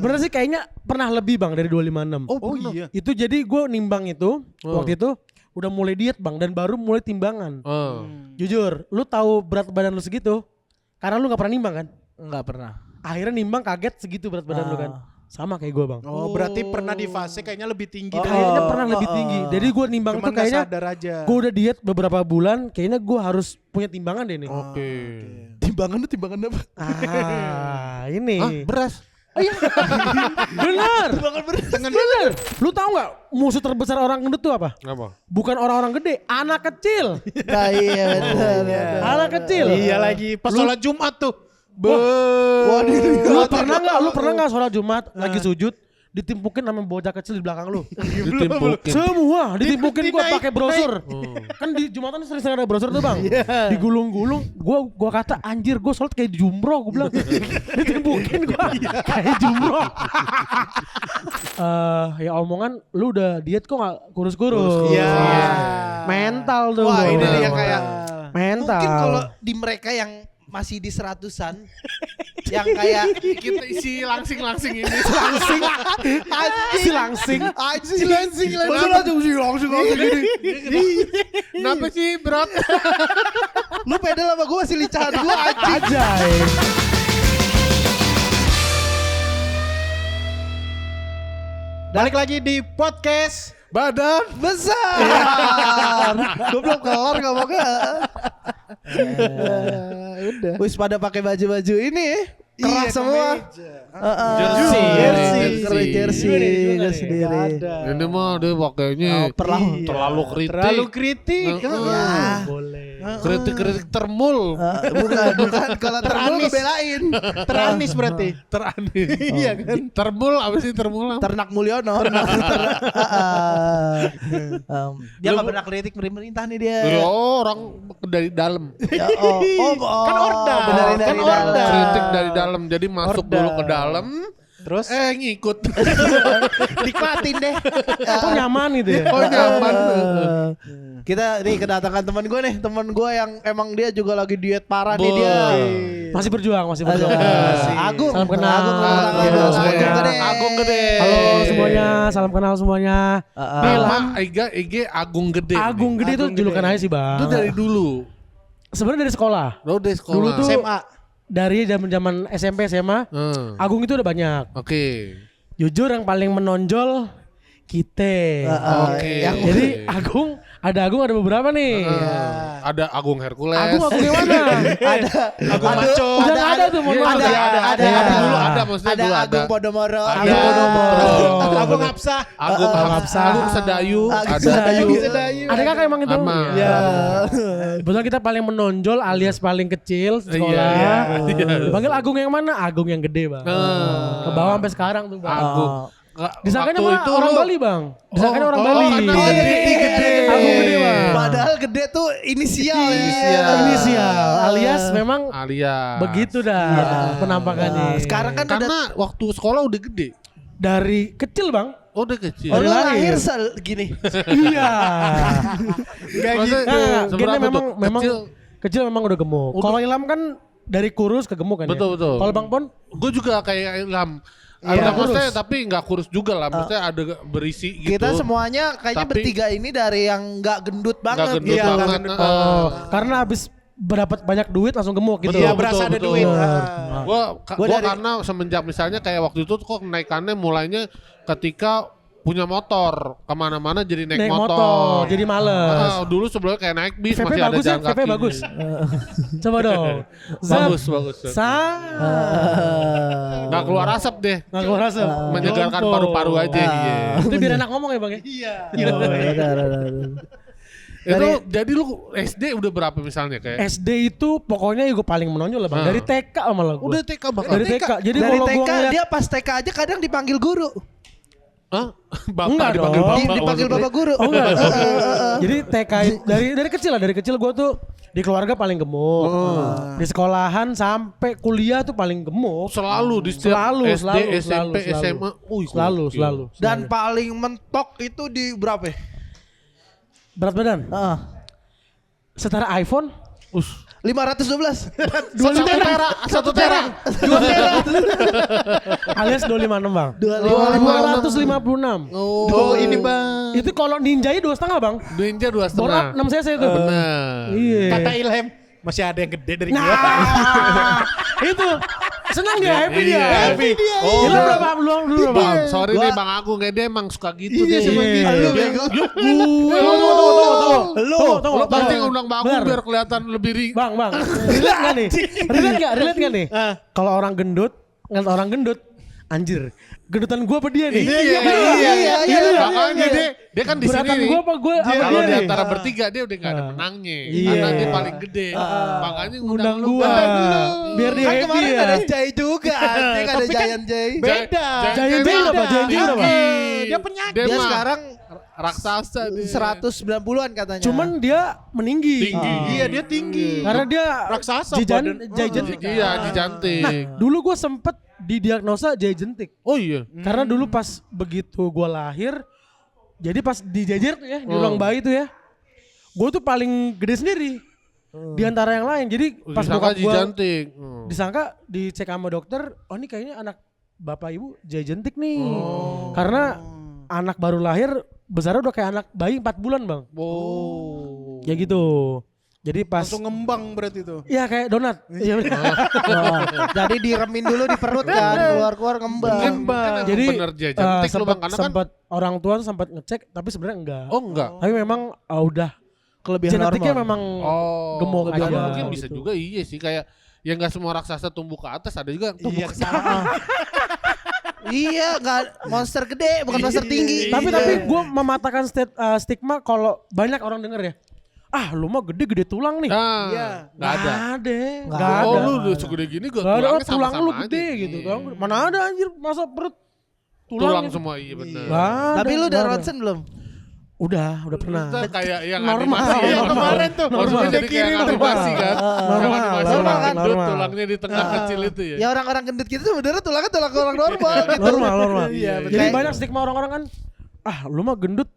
Sebenarnya sih kayaknya pernah lebih bang dari 256. Oh iya. Itu jadi gue nimbang itu waktu itu udah mulai diet bang dan baru mulai timbangan. Jujur, lu tahu berat badan lu segitu? Karena lu nggak pernah nimbang kan? Enggak pernah. Akhirnya nimbang kaget segitu berat badan lu kan? Sama kayak gue bang. Oh, berarti pernah di fase kayaknya lebih tinggi Kayaknya pernah lebih tinggi. Jadi gue nimbang Cuman tuh kayaknya sadar aja. gue udah diet beberapa bulan. Kayaknya gue harus punya timbangan deh nih. Oke. Timbangan apa? Ini. Beras. Benar. Benar. Lu tahu nggak musuh terbesar orang gendut tuh apa? Apa? Bukan orang-orang gede, anak kecil. Nah, iya benar. Anak kecil. Iya lagi pas sholat Jumat tuh. Lu pernah nggak sholat Jumat lagi sujud ditimpukin sama bocah kecil di belakang lu? Ditimpukin. Semua ditimpukin gua pakai brosur. Kan di Jumatan sering ada brosur tuh bang. Digulung-gulung, gua kata anjir gua sholat kayak jumroh, gua bilang. Ditimpukin gua kayak jumroh. Ya omongan lu udah diet kok gak kurus-kurus. Iya. Mental tuh. Wah, ini gua. dia kayak mental. mungkin kalau di mereka yang masih di 100-an yang kayak Kita isi langsing-langsing ini. langsing. Si langsing. Masa langsung sih langsung gini. Kenapa sih berat? Lu pedal sama gue masih licahan gue anjing. Ajay. Balik lagi di podcast Badan. Besar. Gue belum kelar ngomongnya. udah. Wis pada pakai baju-baju ini keras semua. Jersey. Jersey gue sendiri. Ini mah dia pakainya terlalu kritik. Terlalu kritik. Boleh. Kritik termul. Bukan kalau terlalu ngebelain. Teranis berarti. Teranis. Iya kan? Termul apa sih termul? Ternak Mulyono. Dia nggak pernah kritik pemerintah nih dia. Orang dari dalam. Kan orda. Benerin dari Kan orda. dalam. Kritik dari dalam. Jadi masuk Orda. dulu ke dalam. Terus Ngikut. Nikmatin deh. Kok nyaman gitu ya? Oh nyaman. Kita nih kedatangan teman gue nih, teman gue yang emang dia juga lagi diet parah nih Boy. dia. Masih berjuang. Agung. Salam kenal. Agung gede. Agung gede. Halo semuanya, salam kenal semuanya. Nama IG Agung Gede. Agung Gede itu julukan aja sih bang. Itu dari dulu. Sebenarnya dari sekolah. Lo dari sekolah. Dulu tuh SMA. dari zaman SMP SMA, Agung itu udah banyak. Oke. Jujur yang paling menonjol kita. Oke. Jadi Agung ada beberapa nih. Ada Agung Hercules. Agung yang mana? Agung Maco. Udah nggak ada tuh, mohon maaf. Ada. Dulu ada maksudnya Ada dulu ada. Agung Podomoro. Ada. Agung Hapsah. Agung Hapsah. Agung Sedayu. Sedayu. Sedayu. Ada kakak emang itu? Sama. Ya. Kebetulan kita paling menonjol alias paling kecil sekolah. Iya. Dipanggil Agung yang mana? Agung yang gede bang. Ke bawah sampai sekarang tuh bang. Agung. Disangkanya Waktu mah itu orang lu- Bali bang. Disangkanya orang karena Bali. gede. Agung gede bang. Padahal gede tuh inisial. ya. Inisial alias memang Alias. begitu dah penampakannya. Sekarang kan udah Karena waktu sekolah udah gede. dari kecil bang. Oh udah kecil. lu lahir. lahir gini. Iya. Maksudnya Nah, seberapa Gennya tuh? memang Kecil. kecil memang udah gemuk. Kalau Ilham kan dari kurus ke gemuk kan ya? Betul. Kalau Bang Pon Gue juga kayak Ilham. Iya. Ada maksudnya tapi nggak kurus juga lah. Maksudnya ada berisi gitu. Kita semuanya kayaknya Tapi- bertiga ini dari yang nggak gendut banget. gendut Iya, banget. nggak gendut Nah. oh, karena habis berdapat banyak duit langsung gemuk gitu. Iya, berasa ada duit. Gua dari- karena semenjak misalnya kayak waktu itu tuh kok kenaikannya mulainya ketika punya motor kemana-mana jadi naik, Naik motor, jadi Ah, males. dulu sebelumnya kayak naik bis VP masih ada bagus ya, jalan VP kaki. bagus. Coba dong. Zap. Bagus. Nggak keluar asap deh. Nggak keluar asap. Menyegarkan Jompo. paru-paru aja. Iya. Itu biar enak ngomong ya bang ya? Iya. Itu jadi lu SD udah berapa misalnya kayak? SD itu pokoknya gue paling menonjol lah bang. Dari TK malah gue. Udah TK bahkan. Dari TK. Jadi Dari kalau gue TK ngeliat dia pas TK aja kadang dipanggil guru. Hah? Bapak Enggak dipanggil dong. bapak. Dipanggil maksudnya. bapak guru. Oh enggak. Jadi TK dari kecil gue tuh di keluarga paling gemuk. Di sekolahan sampai kuliah tuh paling gemuk. Selalu di setiap Selalu, SD, selalu, SMP, selalu. SMA. Selalu. Dan paling mentok itu di berapa? Berat badan. Setara iPhone. 512. Satu tera. Alias 256 bang. 556. Oh, ini Bang. Itu kalau ninjanya 2,5 bang. Ninja 2,5. Borap 6 cc itu. Benar. Iya. Kata Ilham, masih ada yang gede dari gua. Nah, itu senang dia, happy dia. Happy. Oh, Oh, lu berapa? Lu berapa? Bang, sorry Gua- nih Bang Agung, dia emang suka gitu Iya, deh. cuma gitu. Iya. Lu Dia- bego. Lu pasti undang Bang Agung Bener. biar kelihatan lebih Bang, relate nggak nih? Relate nggak nih? Kalau orang gendut, ngeliat orang gendut, anjir, gendutan gua apa dia nih? Iya. Makanya dia kan di sini Beratan nih. gua apa gue apa Kalau dia di nih? antara bertiga dia udah gak ada menangnya. Iya. Karena dia paling gede. Makanya Undang lu. gua, biar dia Kan happy kemarin ya. ada Jay juga. Anjing ada Tapi kan Giant Jay. Beda. Giant Jay berapa? Giant Jay berapa? Dia penyakit. Dia Dia mah sekarang raksasa dia. 190-an katanya. Cuman dia meninggi. Tinggi. Iya, dia tinggi. Karena dia Raksasa badan. gigantic. Iya, dijantik. Nah, dulu gue sempet didiagnosa gigantic. Oh iya. Karena dulu pas begitu gue lahir, jadi pas dijajar tuh ya, di ruang bayi tuh ya, gue tuh paling gede sendiri di antara yang lain. Jadi pas Disangka bokap gue dijantik. disangka dicek sama dokter, oh ini kayaknya anak bapak ibu gigantic nih. Karena anak baru lahir besarnya udah kayak anak bayi 4 bulan bang. Oh. Ya gitu. Jadi pas Langsung ngembang berarti tuh. ya kayak donat. Iya bener. Jadi diremin dulu di perut kan, keluar-keluar ngembang. Kan Jadi bener dia jantik lu Bang, karena kan sempat orang tua tuh sempat ngecek tapi sebenarnya enggak. oh enggak. Tapi memang udah Kelebihan genetiknya hormon. memang Oh, gemuk tapi aja. mungkin bisa gitu. juga iya sih kayak ya nggak semua raksasa tumbuh ke atas, ada juga yang tumbuh Iya, ke bawah. Iya, enggak monster gede, bukan monster tinggi. Tapi gue mematahkan stigma kalau banyak orang denger ya. Ah lu mah gede-gede tulang nih. Nah, Iya. nggak ada. Nggak Oh ada. lu udah segede gini gue Nggak ada, tulangnya tulang sama-sama lu aja. gede gitu Iya. kan. Mana ada anjir masa perut Tulang gitu. semua iya bener. Nggak ada, Tapi lu udah nggak ada. ronsen belum? Udah pernah. Kita kayak yang Normal. animasi ya. Iya, kemarin tuh. Maksudnya Normal. jadi kayak Normal. animasi kan. Normal, Yang animasi normal, orang gendut normal. tulangnya di tengah kecil itu ya. Ya orang-orang gendut gitu sebenarnya tulangnya tulang orang normal gitu. Normal. Iya, Jadi Kayak- banyak stigma orang-orang kan, ah lu mah gendut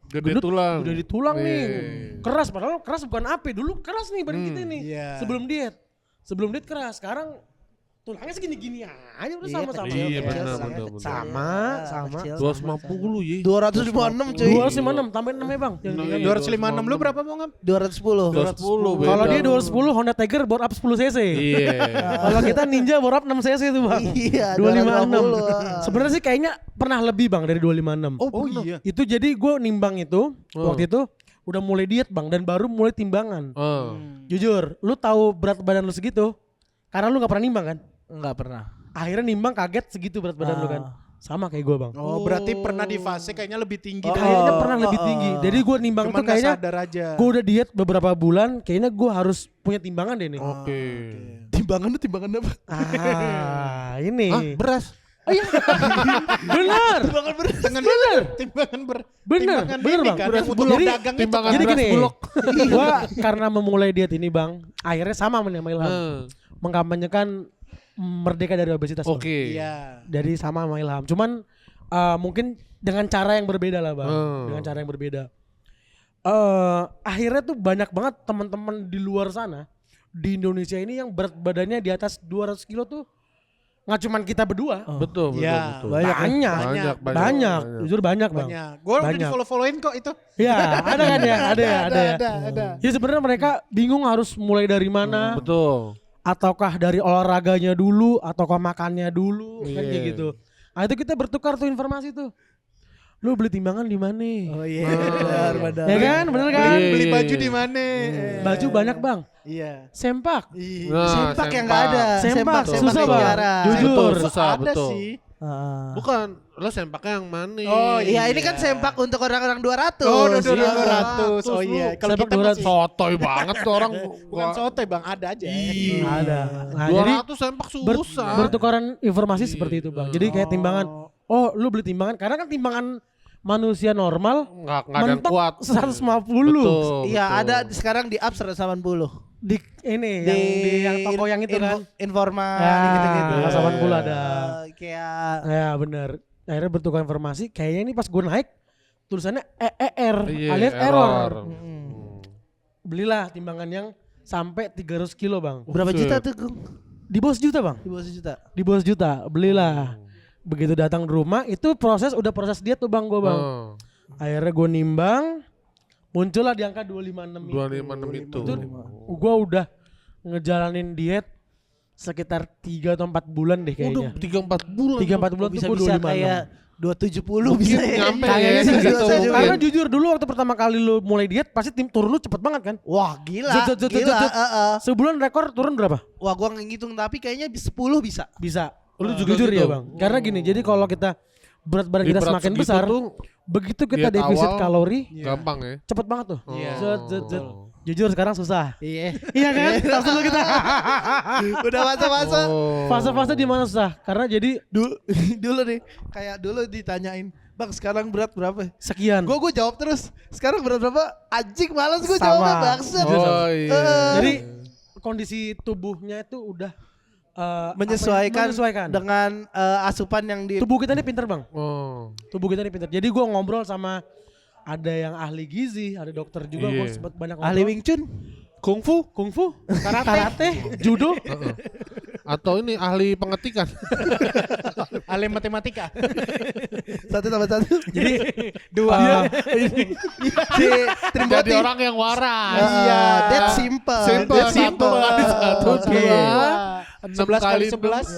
Gede tulang. udah di tulang nih. Iya. Keras padahal keras bukan apa. Dulu keras nih badan kita nih. Iya. Sebelum diet keras. Sekarang tulangnya segini-gini aja udah sama-sama. Iya, kecil, benar, tulangnya benar, kecil. Sama. 250 ya. 256 cuy. 256 tambahin 6 ya bang. Jangan Iya, diganti. 256 lu berapa mau ngam? 210. 210 beda. Kalau dia 210 Honda Tiger bore up 10 cc. Iya. Kalau kita Ninja bore up 6 cc itu bang. Iya, 256. Sebenarnya sih kayaknya pernah lebih bang dari 256. Oh iya. Itu jadi gue nimbang itu waktu itu udah mulai diet bang dan baru mulai timbangan. Oh. Jujur, lu tahu berat badan lu segitu karena lu nggak pernah nimbang kan? Enggak pernah. Akhirnya nimbang kaget segitu berat badan lu kan? Sama kayak gue bang. Oh, berarti pernah di fase kayaknya lebih tinggi dari Kayaknya pernah lebih tinggi. Jadi gue nimbang Cuman tuh nggak kayaknya sadar aja. gue udah diet beberapa bulan. Kayaknya gue harus punya timbangan deh nih. Oke. Timbangan lu timbangan apa? Ini. Beras. Benar. Timbangan bener. Timbangan ber. Bener, timbangan bener, ini Bang. kan, Beras yang bulog. bulog Jadi- dagang itu timbangan kan. Jadi beras gini, bulog. gue karena memulai diet ini bang, akhirnya sama sama Ilham, mengkampanyekan merdeka dari obesitas. Bang. Oke. Iya. Dari sama Ilham. Cuman mungkin dengan cara yang berbeda lah bang, dengan cara yang berbeda. Akhirnya tuh banyak banget teman-teman di luar sana di Indonesia ini yang berat badannya di atas 200 kilo tuh nggak cuman kita berdua, Betul, betul, Iya. betul. banyak, jujur banyak bang. Banyak. Gue udah Banyak. di follow-followin kok itu. Ya ada kan ya, ada ya. Ada. Ya sebenarnya mereka bingung harus mulai dari mana, Betul. ataukah dari olahraganya dulu, ataukah makannya dulu, kan Iya. kayak gitu. Nah itu kita bertukar tuh informasi tuh. Lu beli timbangan di mana? Oh iya. Benar. Ya kan, bener kan? Iya. Beli baju di mana? Baju banyak bang, Iya. sempak. Nah, Sempak yang enggak ada. Sempak, susah, yang Bang. jarang. Jujur. Betul, susah, Ada betul. sih. Bukan, lo sempaknya yang mana? Oh, Iya, ini kan sempak untuk orang-orang 200. Oh, udah Iya. 200. Oh iya. Kalau Sempak kita 200. masih Sotoy banget tuh orang. bukan sotoy Bang, ada aja. Ada. Nah, jadi 200 sempak ber- susah. bertukaran informasi seperti itu bang. Jadi kayak timbangan. Oh, lu beli timbangan karena kan timbangan manusia normal Nggak ada yang mentok kuat. 150. Betul, Iya, betul. ada sekarang di up 180. Di ini yang toko yang itu kan. Informa Ya, gitu-gitu. 180 ada. Kayak Ya benar. Akhirnya bertukar informasi. Kayaknya ini pas gue naik tulisannya EER Iya, alias error. error. Belilah timbangan yang sampai 300 kilo bang. Berapa Buset. juta tuh, Gung? Di bawah sejuta bang. Di bawah 1 juta. Di bawah sejuta belilah. Begitu datang ke rumah itu udah proses diet tuh bang gue bang. Akhirnya gue nimbang, muncullah di angka 256 256 itu. Itu gue udah ngejalanin diet sekitar 3 atau 4 bulan deh Udah kayaknya. 3-4 bulan. 3-4 bulan tuh gue Bisa-bisa 256. kayak 270 bisa ya. nyampe Kayaknya sih ya, gitu. gitu. Karena jujur dulu waktu pertama kali lu mulai diet pasti tim turun lu cepet banget kan? Wah, gila. Zut. Gila. Sebulan rekor turun berapa? Wah, gua ngitung tapi kayaknya 10 bisa. Bisa. Lu juga jujur gitu? ya bang. Karena gini, jadi kalau kita berat badan Di kita berat semakin segitu besar, tuh begitu kita diet defisit awal, kalori, gampang ya. cepet banget tuh. Iya. Zut. Jujur sekarang susah. Iya. Iya kan? Tas dulu kita. Udah masa-masa. Fase-fase di mana susah? Karena jadi Dulu nih, kayak dulu ditanyain, "Bang, sekarang berat berapa?" sekian. Gue jawab terus, "Sekarang berat berapa?" Anjing, malas gue Sama. jawabnya bangsat. Oh iya. Jadi kondisi tubuhnya itu udah menyesuaikan, menyesuaikan. dengan asupan yang di Tubuh kita ini pinter bang. Oh. Tubuh kita ini pinter. Jadi gue ngobrol sama ada yang ahli gizi, ada dokter juga. Gue Iya. sempat banyak ngobrol. ahli Wing Chun. Kungfu, karate, judo. Atau ini ahli pengetikan. ahli matematika. 1+1. Jadi Dua. ini Si Jadi Trimboti. orang yang waras. Iya, that simple. Simple. That Satu kali satu, Oke. dua. 11 kali 11.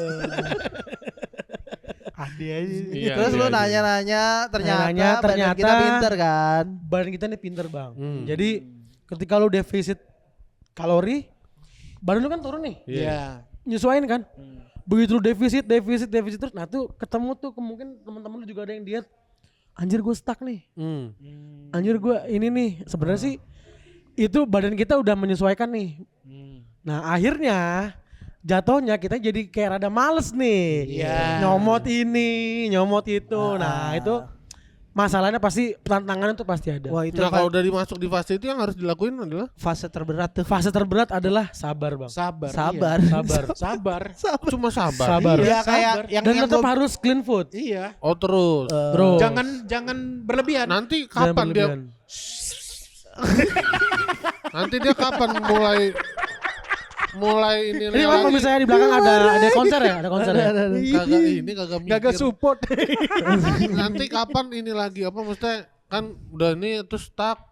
Ade aja. Iya, Terus lu iya. nanya-nanya, ternyata badan kita ternyata pinter kan. badan kita ini pinter bang. Jadi ketika lu defisit kalori, badan lu kan turun nih. Iya. Nyesuaiin kan. Begitu lu defisit terus, nah tuh ketemu tuh mungkin teman-teman lu juga ada yang diet. Anjir gue stuck nih. Anjir gue ini nih. Sebenarnya sih itu badan kita udah menyesuaikan nih. Nah akhirnya jatuhnya kita jadi kayak rada males nih. Iya. Nyomot ini, nyomot itu. Nah itu masalahnya pasti, tantangannya tuh pasti ada. Wah, itu Nah kalau udah dimasuk di fase itu yang harus dilakuin adalah fase terberat tuh. Fase terberat adalah sabar bang. Sabar. Sabar. Sabar. Sabar. cuma sabar. Sabar. Iya, Iya, kayak sabar. yang Dan yang tetap gua- harus clean food. Iya. Oh terus. Terus. Jangan berlebihan. Nanti Jangan kapan dia? berlebihan. Nanti dia kapan mulai ini Ini kalau misalnya di belakang ada konser ya, ada konser ya. kagak mikir. Gak support. Nanti kapan ini lagi apa maksudnya kan udah ini terus stuck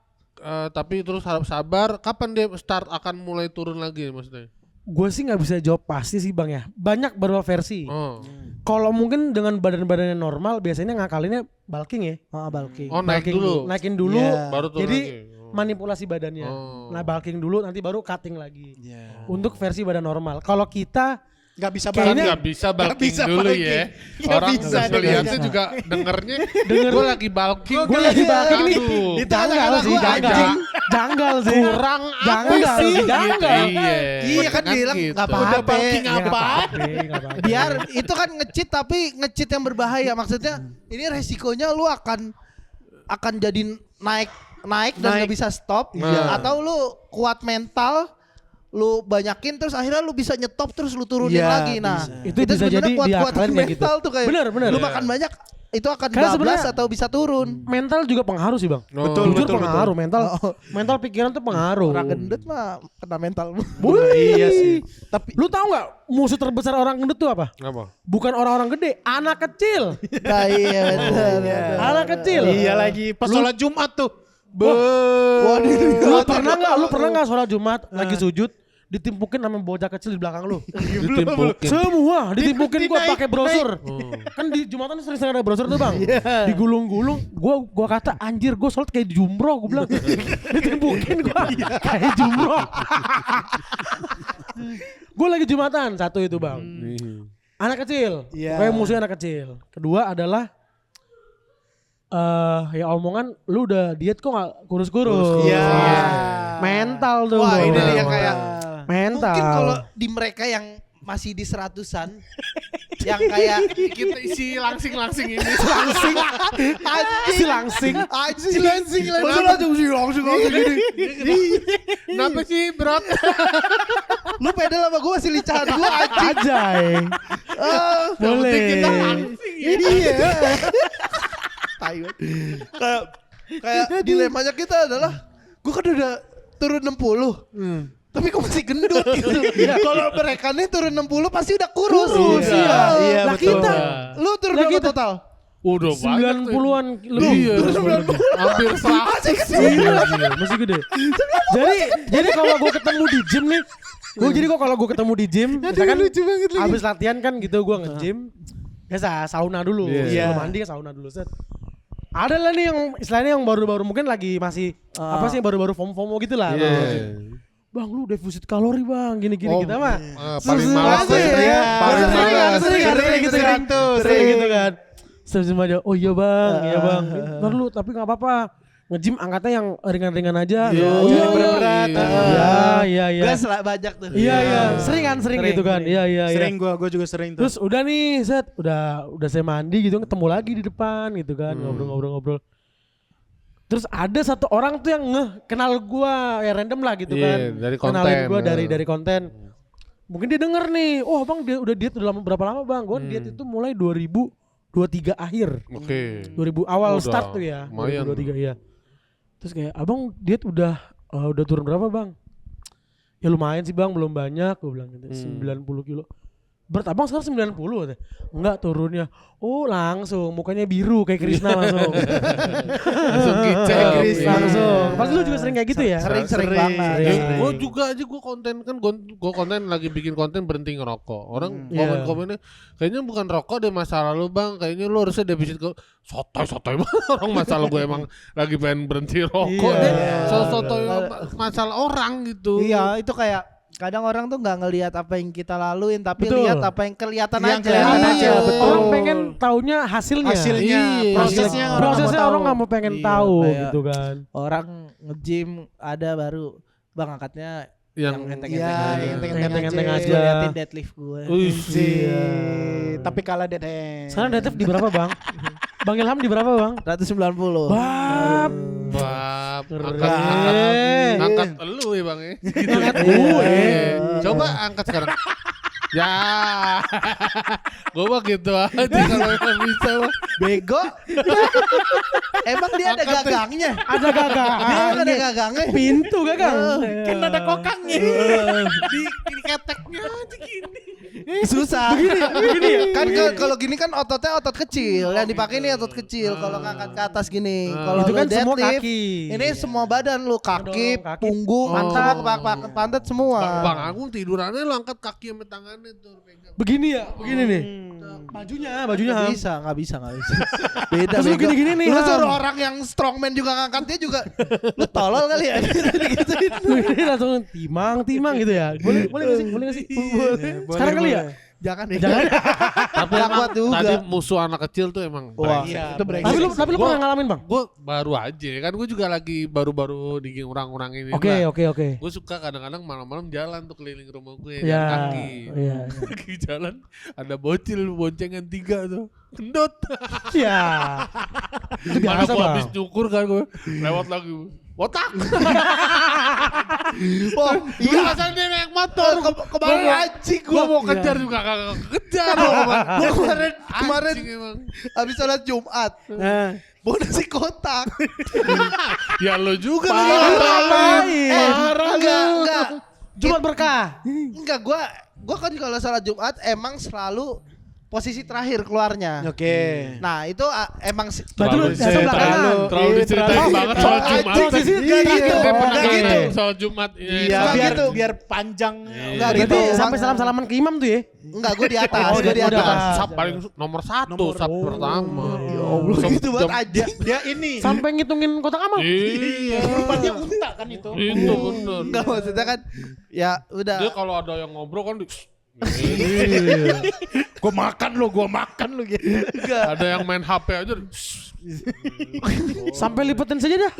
tapi terus harap sabar kapan dia start akan mulai turun lagi maksudnya? Gue sih nggak bisa jawab pasti sih bang ya. Banyak beberapa versi. Oh. Kalau mungkin dengan badan-badannya normal, biasanya ngakalinnya bulking ya. bulking. Oh naik Bulking dulu. Naikin dulu. Iya. Baru turun Jadi lagi. Oh. manipulasi badannya. Oh. Nah bulking dulu, nanti baru cutting lagi. Iya. Untuk versi badan normal. Kalau kita Gak bisa Kan Kayaknya- nggak bisa bulking bisa dulu bulking. ya. Nggak Orang bisa, ngeliatnya nggak juga dengernya gue lagi bulking. gue lagi bulking nih. Aduh. Itu Janggal anak-anak sih, gua janggal. anjing. Janggal sih. Kurang apa Janggal sih? sih, janggal. Iya. kan bilang gitu. nggak apa-apa. Udah bulking Ya, nggak apa? apa-apa, nggak apa-apa. Biar itu kan nge-cheat tapi nge-cheat yang berbahaya. Maksudnya ini resikonya lu akan jadi naik dan nggak bisa stop. Nah. Atau lu kuat mental, lu banyakin terus akhirnya lu bisa nyetop terus lu turunin Iya, lagi. Nah, Itu bisa sebenarnya jadi kuat-kuatan diakalin kayak gitu. mental tuh kayak Bener. lu Iya. makan banyak itu akan Karena bablas sebenarnya- atau bisa turun. Mental juga pengaruh sih bang. Oh. Betul, Jujur betul, pengaruh mental. Oh. Mental pikiran tuh pengaruh. Orang gendut mah kena mental. Wih. Iya sih. Tapi lu tahu nggak musuh terbesar orang gendut tuh apa? Apa? Bukan orang-orang gede, anak kecil. Nah, iya betul. Anak kecil. Iya lagi. Pas sholat Jumat tuh. Lu pernah nggak sholat Jumat lagi sujud ditimpukin sama bocah kecil di belakang lu? Ditimpukin. Semua ditimpukin gua Dinaik- pakai brosur. Kan di Jumatan sering ada brosur tuh bang. Digulung-gulung, gua kata anjir gua sholat kayak jumroh, gua bilang. Ditimpukin gua kayak jumroh. Gua lagi Jumatan, satu itu bang. Anak kecil, Iya. kayak musuhnya anak kecil. Kedua adalah ya omongan lu udah diet kok gak kurus-kurus. Iya. Mental tuh. Wah, bro. ini dia kayak mental. mungkin kalau di mereka yang masih di 100-an yang kayak Kita isi langsing-langsing ini. langsing, anjing si langsing. langsing Kenapa sih, Bro? lu pedal sama gue masih licahan gue anjing. Ajay. Boleh. Iya. Tai banget. kayak dilemanya kita adalah gue kan udah turun 60. tapi kok masih gendut gitu. Kalau mereka nih turun 60 pasti udah kurus. Iya, Lah betul. kita Lu turun Lah berapa kita- total? Udah banyak. 90-an lebih. Iya, hampir 100. Iya, masih gede. Jadi kalau gue ketemu di gym nih, kalau gue ketemu di gym, misalkan abis latihan kan gitu gue nge-gym, biasa sauna dulu, Iya. sebelum mandi kan sauna dulu set. Ada lah nih yang istilahnya yang baru-baru mungkin lagi masih apa sih baru-baru FOMO gitu lah. Iya. Bang lu defisit kalori bang, gini-gini kita mah. Paling Sering malas aja tuh. ya. Paling malas. Sering gitu kan. Sering gitu kan. Sering aja, oh iya bang, iya bang. Ntar lu tapi gak apa-apa. Nge-gym angkatnya yang ringan-ringan aja. Iya. Oh, iya, berat-berat. Iya. Gue banyak tuh. Iya. Sering gitu kan. Iya. Sering gue juga sering tuh. Terus udah nih, set, udah saya mandi gitu, ketemu lagi di depan gitu kan, ngobrol-ngobrol. Terus ada satu orang tuh yang kenal gua ya random lah gitu kan. Dari Kenalin konten. gua dari konten. Mungkin dia denger nih, oh bang dia udah diet udah berapa lama bang? Gua diet itu mulai 2023 akhir. Oke. 2000 awal Udah, start tuh ya. lumayan. 2023 iya. Terus kayak abang diet udah turun berapa bang? Ya lumayan sih bang, belum banyak. Gua bilang gitu, 90 kilo. Berat abang sekarang 90 katanya. Enggak turunnya. Oh langsung mukanya biru kayak Krisna langsung. Langsung kicek Krisna langsung. Pasti lu juga sering kayak gitu ya? Sering banget. Gue juga aja gue konten kan gue konten lagi bikin konten berhenti ngerokok. Orang Iya. komen-komennya kayaknya bukan rokok deh masalah lu bang. Kayaknya lu harusnya defisit ke sotoy banget orang masalah gue emang lagi pengen berhenti rokok Iya. deh. Sotoy masalah orang gitu. Iya, itu kayak kadang orang tuh nggak ngelihat apa yang kita laluin, tapi Betul. lihat apa yang kelihatan Yang aja. kelihatan Iya. aja, betul. Orang pengen taunya hasilnya. Hasilnya, Iya. prosesnya orang nggak mau Prosesnya tahu. orang nggak mau pengen Iya, tahu kayak- gitu kan. Orang nge-gym ada baru bang angkatnya Yang enteng-enteng Iya, aja. yang enteng-enteng aja. Gue liatin deadlift gue. Tapi kalah deadhead. Sekarang deadlift di berapa bang? Bang Ilham di berapa bang? 190. Bab. bab Keren. angkat elu ya bang ya. Angkat gue. Coba angkat sekarang. Ya, gue mah gitu aja kalau emang bisa mah. Bego. Emang dia ada gagangnya. Ada gagang. Dia emang ada gagangnya. Pintu gagang. Kan ada kokangnya. Di keteknya aja gini. Susah. Begini ya? Kan kalau gini kan ototnya otot kecil. Yang dipakai ini otot kecil. Kalau ngangkat ke atas gini. Kalau Itu lu kan semua deadlift, kaki. Ini semua badan lu, kaki, Dong, kaki. punggung, pantat semua. Bang Agung tidurannya lo angkat kaki sama tangannya tuh pegang. Begini ya, begini nih. Bajunya Ham. Nggak bisa. Beda. Terus lu bego. gini-gini nih, Lu Ham. suruh orang yang strongman juga ngangkat dia juga. Lu tolol kali ya. Gituin. Ini langsung timang gitu ya. Boleh nggak sih? Sekarang kali ya? Jangan deh. Jangan. Tapi Yang emang kuat juga. tadi musuh anak kecil tuh emang Wah, Iya, itu Tapi lu pernah ngalamin bang? Gue baru aja kan gue juga lagi baru-baru di orang-orang ini. Oke. Gue suka kadang-kadang malam-malam jalan tuh keliling rumah gue Ya. jalan kaki. Iya. Lagi jalan ada bocil boncengan 3 tuh. Kendot. Ya. Itu Mana biasa gue habis bang. cukur kan gue lewat lagi. Botak. Oh, Iya rasanya dia naik motor. kemarin anjing Gue mau Iya. kejar juga kagak kejar. Gua kemarin Anjing emang. habis sholat Jumat. Bawa nasi kotak. Ya lo juga. Enggak. Jumat berkah. Enggak, gua kan kalau sholat Jumat emang selalu posisi terakhir keluarnya. Oke. Nah, itu emang Berarti lu jatuh belakangan. Terlalu diceritain banget soal Jumat. Anjing, Enggak gitu. Dia pernah Enggak gitu gitu. soal Jumat. Iya, Enggak biar gitu. biar panjang. Enggak Berarti gitu. sampai salam-salaman ke imam tuh ya? Enggak, gua di atas, Oh, gua di dia di atas. atas. Sab paling nomor 1, sab pertama. Ya Allah, gitu banget aja. Dia ini. Sampai ngitungin kotak amal. Iya. Tempatnya unta kan itu. Itu bener. Enggak, maksudnya kan ya udah. Dia kalau ada yang ngobrol kan Gua makan lo gitu. ada yang main HP aja. Sampai lipetin saja dah.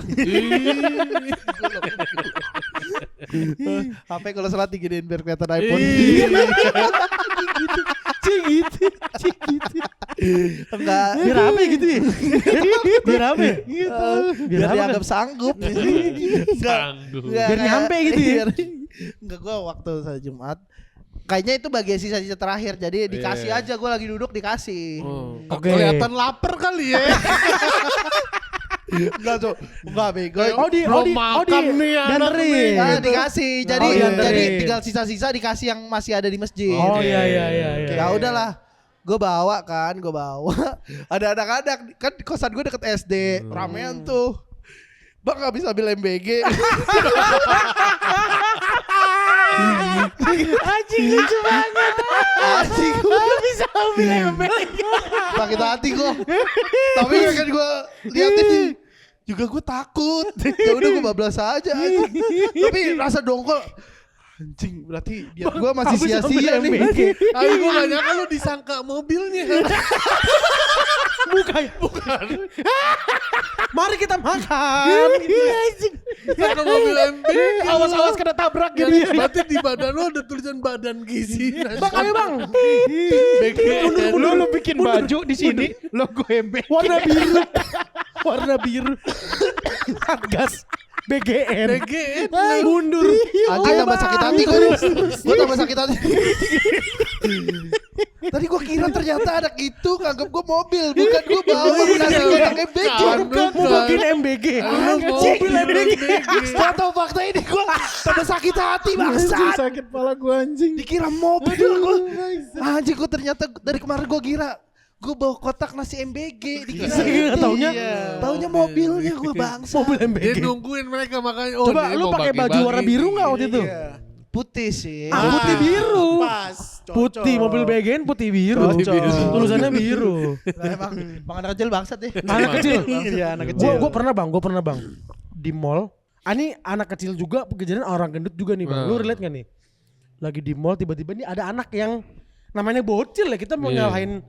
HP kalau sholat digedein biar kelihatan iPhone. Cing gitu. Enggak. Biar apa gitu ya? Biar apa ya? Biar apa dianggap sanggup. Sanggup. Biar nyampe gitu ya? Enggak, gua waktu sholat Jumat kayaknya itu bagian sisa-sisa terakhir. Jadi dikasih aja, gua lagi duduk dikasih. Kelihatan lapar kali ya. Enggak bego. Belum makan nih anak nih. dianterin. Ah, dikasih. Jadi Oh, dianterin. jadi tinggal sisa-sisa dikasih yang masih ada di masjid. Oh iya. Ya udahlah. Gue bawa. Ada anak-anak kan kosan gue deket SD, ramean tuh. Bang gak bisa ambil MBG. Anjing lucu banget. Anjing gue Bisa ambil MBG. sakit hati gue. Tapi kan gue liatin nih. Juga gue takut. Ya udah gue bablas aja. Anjing. Tapi rasa dongkol. Anjing berarti dia gue masih sia-sia nih. Tapi gue gak nyangka lu disangka mobilnya. Bukan. Mari kita makan. Disangka mobil MBG. Awas-awas kena tabrak gitu. Berarti di badan lu ada tulisan badan gizi. Bang, ayo bang. BGN. Lu bikin baju di sini logo MBG. Warna biru. Satgas BGN. BGN. Mundur. Anjing tambah sakit hati gue nih. Gue tambah sakit hati. Tadi gue kira ternyata anak itu nganggap gue mobil, bukan gue bawa nasi kotak MBG. Mau bikin MBG. Mobil MBG. Setelah tahu fakta ini gue tambah sakit hati bangsat. Sakit pala gua anjing. Dikira mobil gue. Anjing gue ternyata dari kemarin gue kira gue bawa kotak nasi MBG. Dikira Taunya taunya mobilnya gue bangsat. mobil Dia MBG. nungguin mereka makanya. Coba dia lu mau pakai baju bagi-bagi. warna biru nggak waktu itu? Putih sih. Putih biru. Pas. Putih mobil BGN putih biru. Tulisannya biru. Nah, emang anak kecil bangsat deh. Anak kecil. Iya, anak kecil. Gue pernah bang di mall. Ini anak kecil juga kejadian orang gendut juga nih bang. Lu relate gak nih? Lagi di mall tiba-tiba nih ada anak yang namanya bocil ya, kita mau nyalahin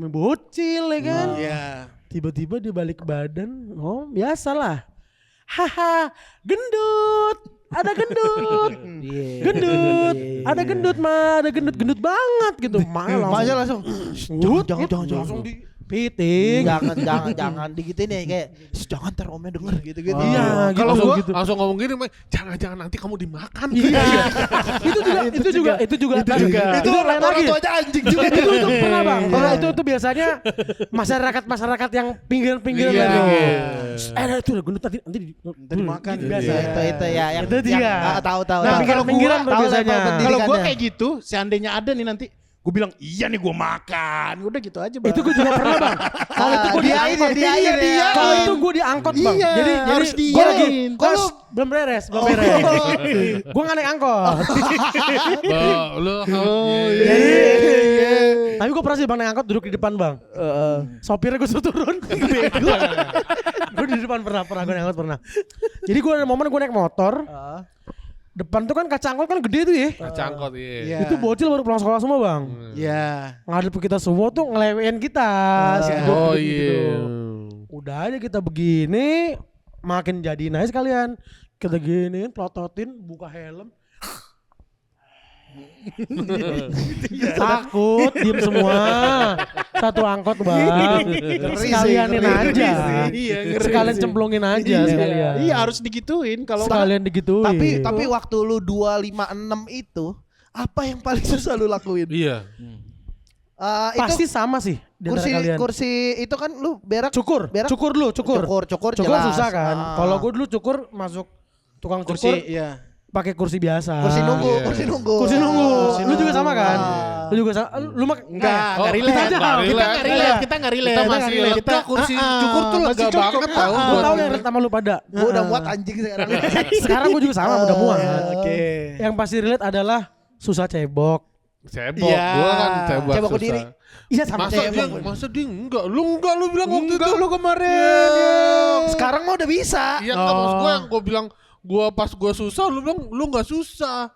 bocil ya kan. Iya. Tiba-tiba dia balik badan, oh biasalah. Haha, gendut. Ada gendut. Gendut. Ada gendut mah, ada gendut banget gitu. Makanya langsung jangan langsung dipiting. jangan digituin ya kayak jangan ntar omnya denger gitu-gitu. Iya, Kalau gitu, gua gitu. langsung ngomong gini, jangan nanti kamu dimakan. Iya. itu juga. Itu lain orang lagi. tuanya anjing juga. Itu pernah bang. Kalau itu biasanya masyarakat yang pinggiran Iya. lagi. Itu udah gendut nanti dimakan. gitu biasa. Itu ya yang Itu dia. tahu. Nah, pinggiran tahu biasanya. level Kalau gua pendidikannya. kayak gitu, seandainya ada nih nanti gue bilang iya nih gue makan. Udah gitu aja bang. Itu gue juga pernah bang. Kalau itu gue diangkut. dia. Kalau itu gue diangkot bang. Iya, Jadi harus gue lagi diain. kos belum beres. Gue nggak naik angkot. Lu Tapi gue pernah sih bang naik angkot duduk di depan bang. Sopirnya gue suruh turun. Gue di depan pernah gue naik angkot pernah. Jadi gue ada momen gue naik motor. Depan tuh kan kaca angkot kan gede tuh ya. cangkot iya. Iya. Itu bocil baru pulang sekolah semua bang. Iya. Ngadep ke kita semua tuh ngelewein kita. Oh Gitu. iya. Udah aja kita begini, makin jadi nice kalian. Kita giniin, plototin, buka helm. Takut, diem semua. Satu angkot bang. Sekalianin aja. Iya, ngeri Sekalian sih. cemplungin aja sekalian. Iya harus digituin kalau Sekalian digituin. Tapi waktu lu 256 itu apa yang paling susah lu lakuin? Iya. Pasti sama sih di antara kalian. Kursi itu kan lu berak Cukur dulu, cukur jelas. susah kan. Kalau gue dulu cukur masuk tukang cukur kursi, iya. pakai kursi biasa. kursi nunggu. Lu juga sama kan? Lu juga sama. Lu mah Enggak relate. Kita aja. Kita enggak relate. Kita masih lega kursi cukur tuh lega banget tau. Gue tahu yang sama lu pada. Gua udah muat anjing sekarang. Sekarang gue juga sama udah muat. Oke. Yang pasti relate adalah susah cebok. Cebok, Iya. gua kan cebok Cebok susah. berdiri. Iya sama cebok. Masa dia enggak? Lu bilang waktu itu. Lu kemarin. Sekarang mah udah bisa. Iya enggak maksud gua yang gua bilang gua pas gua susah, lu bilang lu enggak susah.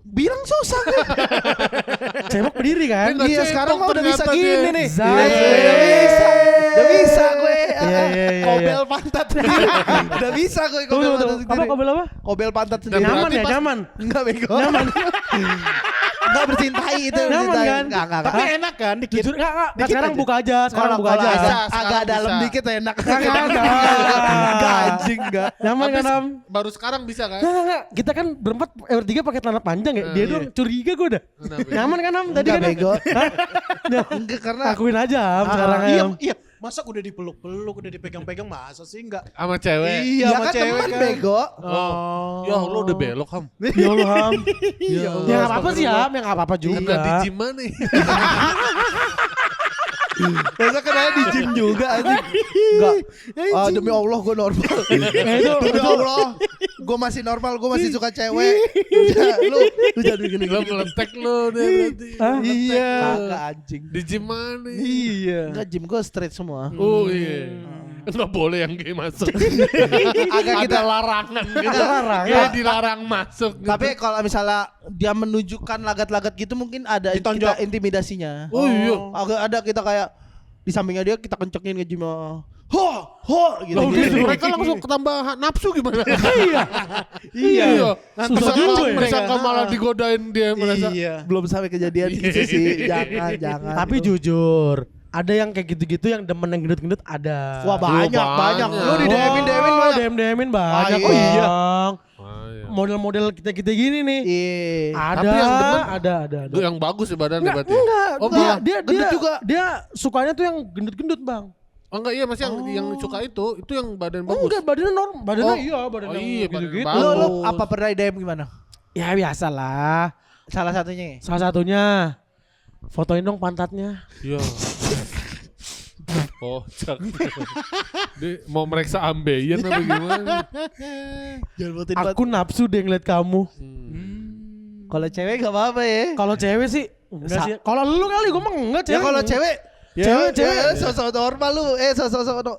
Bilang susah kan? Cebok berdiri kan? Dia nggak Iya cebok sekarang mah udah bisa ternyata gini dia. nih. Zai. Udah bisa gue. Iya. Kobel pantat. Udah bisa gue kobel pantat Apa sendiri. kobel apa? Kobel pantat sendiri. Nyaman berarti ya, pas- nyaman. Enggak bego. Nyaman. Enggak bercintai itu. Nyaman bercintai. kan? Enggak. Tapi enak kan dikit. Jujur enggak. Dikit Sekarang aja. buka aja, sekarang buka aja. sekarang Agak dalam bisa. dikit enak. Kagak. Enggak anjing enggak. Nyaman kan, Am? Baru sekarang bisa kan? Enggak. Kita kan berempat bertiga pakai celana panjang ya. Dia doang curiga gue dah. Kenapa? Nyaman kan, Am? Tadi Enggak kan. bego. Hah? Enggak karena Akuin aja, Am, sekarang Iya, Am. iya. Masa udah dipeluk-peluk, udah dipegang-pegang, masa sih enggak? Sama cewek. Iya, Ya sama kan cewek teman kan. bego. Oh. Ya Allah udah belok Ham. Ya Allah Ham. Ya Allah, Ya nggak apa-apa sih Ham, ya nggak apa-apa juga. Kena di gym mana nih? Masa kenanya di gym juga anjing. Enggak. Demi Allah gue normal. Demi Allah. Gue masih normal, gue masih suka cewek. Ya, lu jangan gini. Lo meletek lo deh berarti. Iya. Kagak anjing. Di gym mana? Iya. Enggak, gym gue straight semua. Oh iya. Nggak boleh yang gay masuk. Agak kita Ada larangan gitu. larangan. Kayak dilarang masuk gitu. Tapi kalau misalnya dia menunjukkan lagat-lagat gitu mungkin ada Ditonjok. kita intimidasinya. Oh iya. Agak ada kita kayak di sampingnya dia kita kencengin ke gym. Ho gitu. Oh, gitu. gitu. Mereka langsung ketambah nafsu gimana? Iya. Nanti Susah sama juga ya. Disangka malah digodain dia merasa. Iya. Belum sampai kejadian itu sih. Jangan. Tapi jujur, ada yang kayak gitu-gitu yang demen yang gendut-gendut ada. Wah banyak. banyak. Lu di DM-in banyak. DM-in banyak. Oh, iya. Bang. Ah, iya. Model-model kita-kita gini nih. Iya. Ada, Tapi yang demen ada. Itu yang bagus ya badannya Enggak, berarti. enggak. Oh, dia, malah dia, gendut dia, juga. Dia sukanya tuh yang gendut-gendut, Bang. Oh enggak iya masih yang suka itu yang badan bagus. Enggak, badannya normal. Badannya Oh. iya, badannya Oh iya, badan gitu-gitu. bagus. Lu apa pernah di DM gimana? Ya biasalah. Salah satunya. Salah satunya fotoin dong pantatnya. Iya. Oh, dia mau meriksa ambeien apa gimana? Jangan buatin Aku nafsu deh ngeliat kamu. Kalau cewek gak apa-apa ya. Kalau cewek sih enggak sih. Kalau lu kali gue mah enggak Ya cewek. kalau cewek Cewek. sosok normal lu.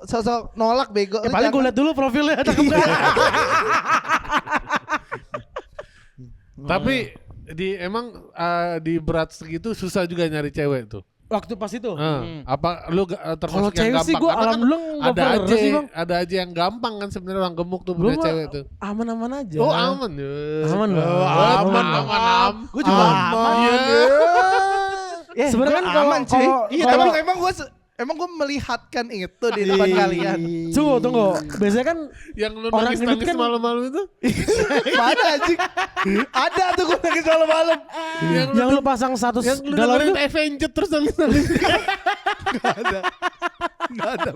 Sosok nolak bego. Lu Paling gue jangan. liat dulu profilnya cakep gak? Tapi emang di berat segitu susah juga nyari cewek tuh. Waktu pas itu. Apa lu termasuk Kalau yang cewek gampang? sih gue Karena kan alhamdulillah enggak ada pernah aja sih, Bang. ada aja yang gampang kan sebenarnya orang gemuk tuh Gue punya cewek tuh. aman-aman aja. Oh aman ya. Aman, Bang. Aman. Gue juga aman. Sebenarnya kan aman kalau- cuy. kalau- Iya, kalau- emang gue melihatkan itu di depan kalian. Tunggu. Biasanya kan Yang lu Orang nangis gendut kan- malam-malam itu? Mana anjing? Ada tuh gue nangis malam-malam. yang lu pasang status Yang lu galau itu dengerin Avenged terus nangis. Gak ada.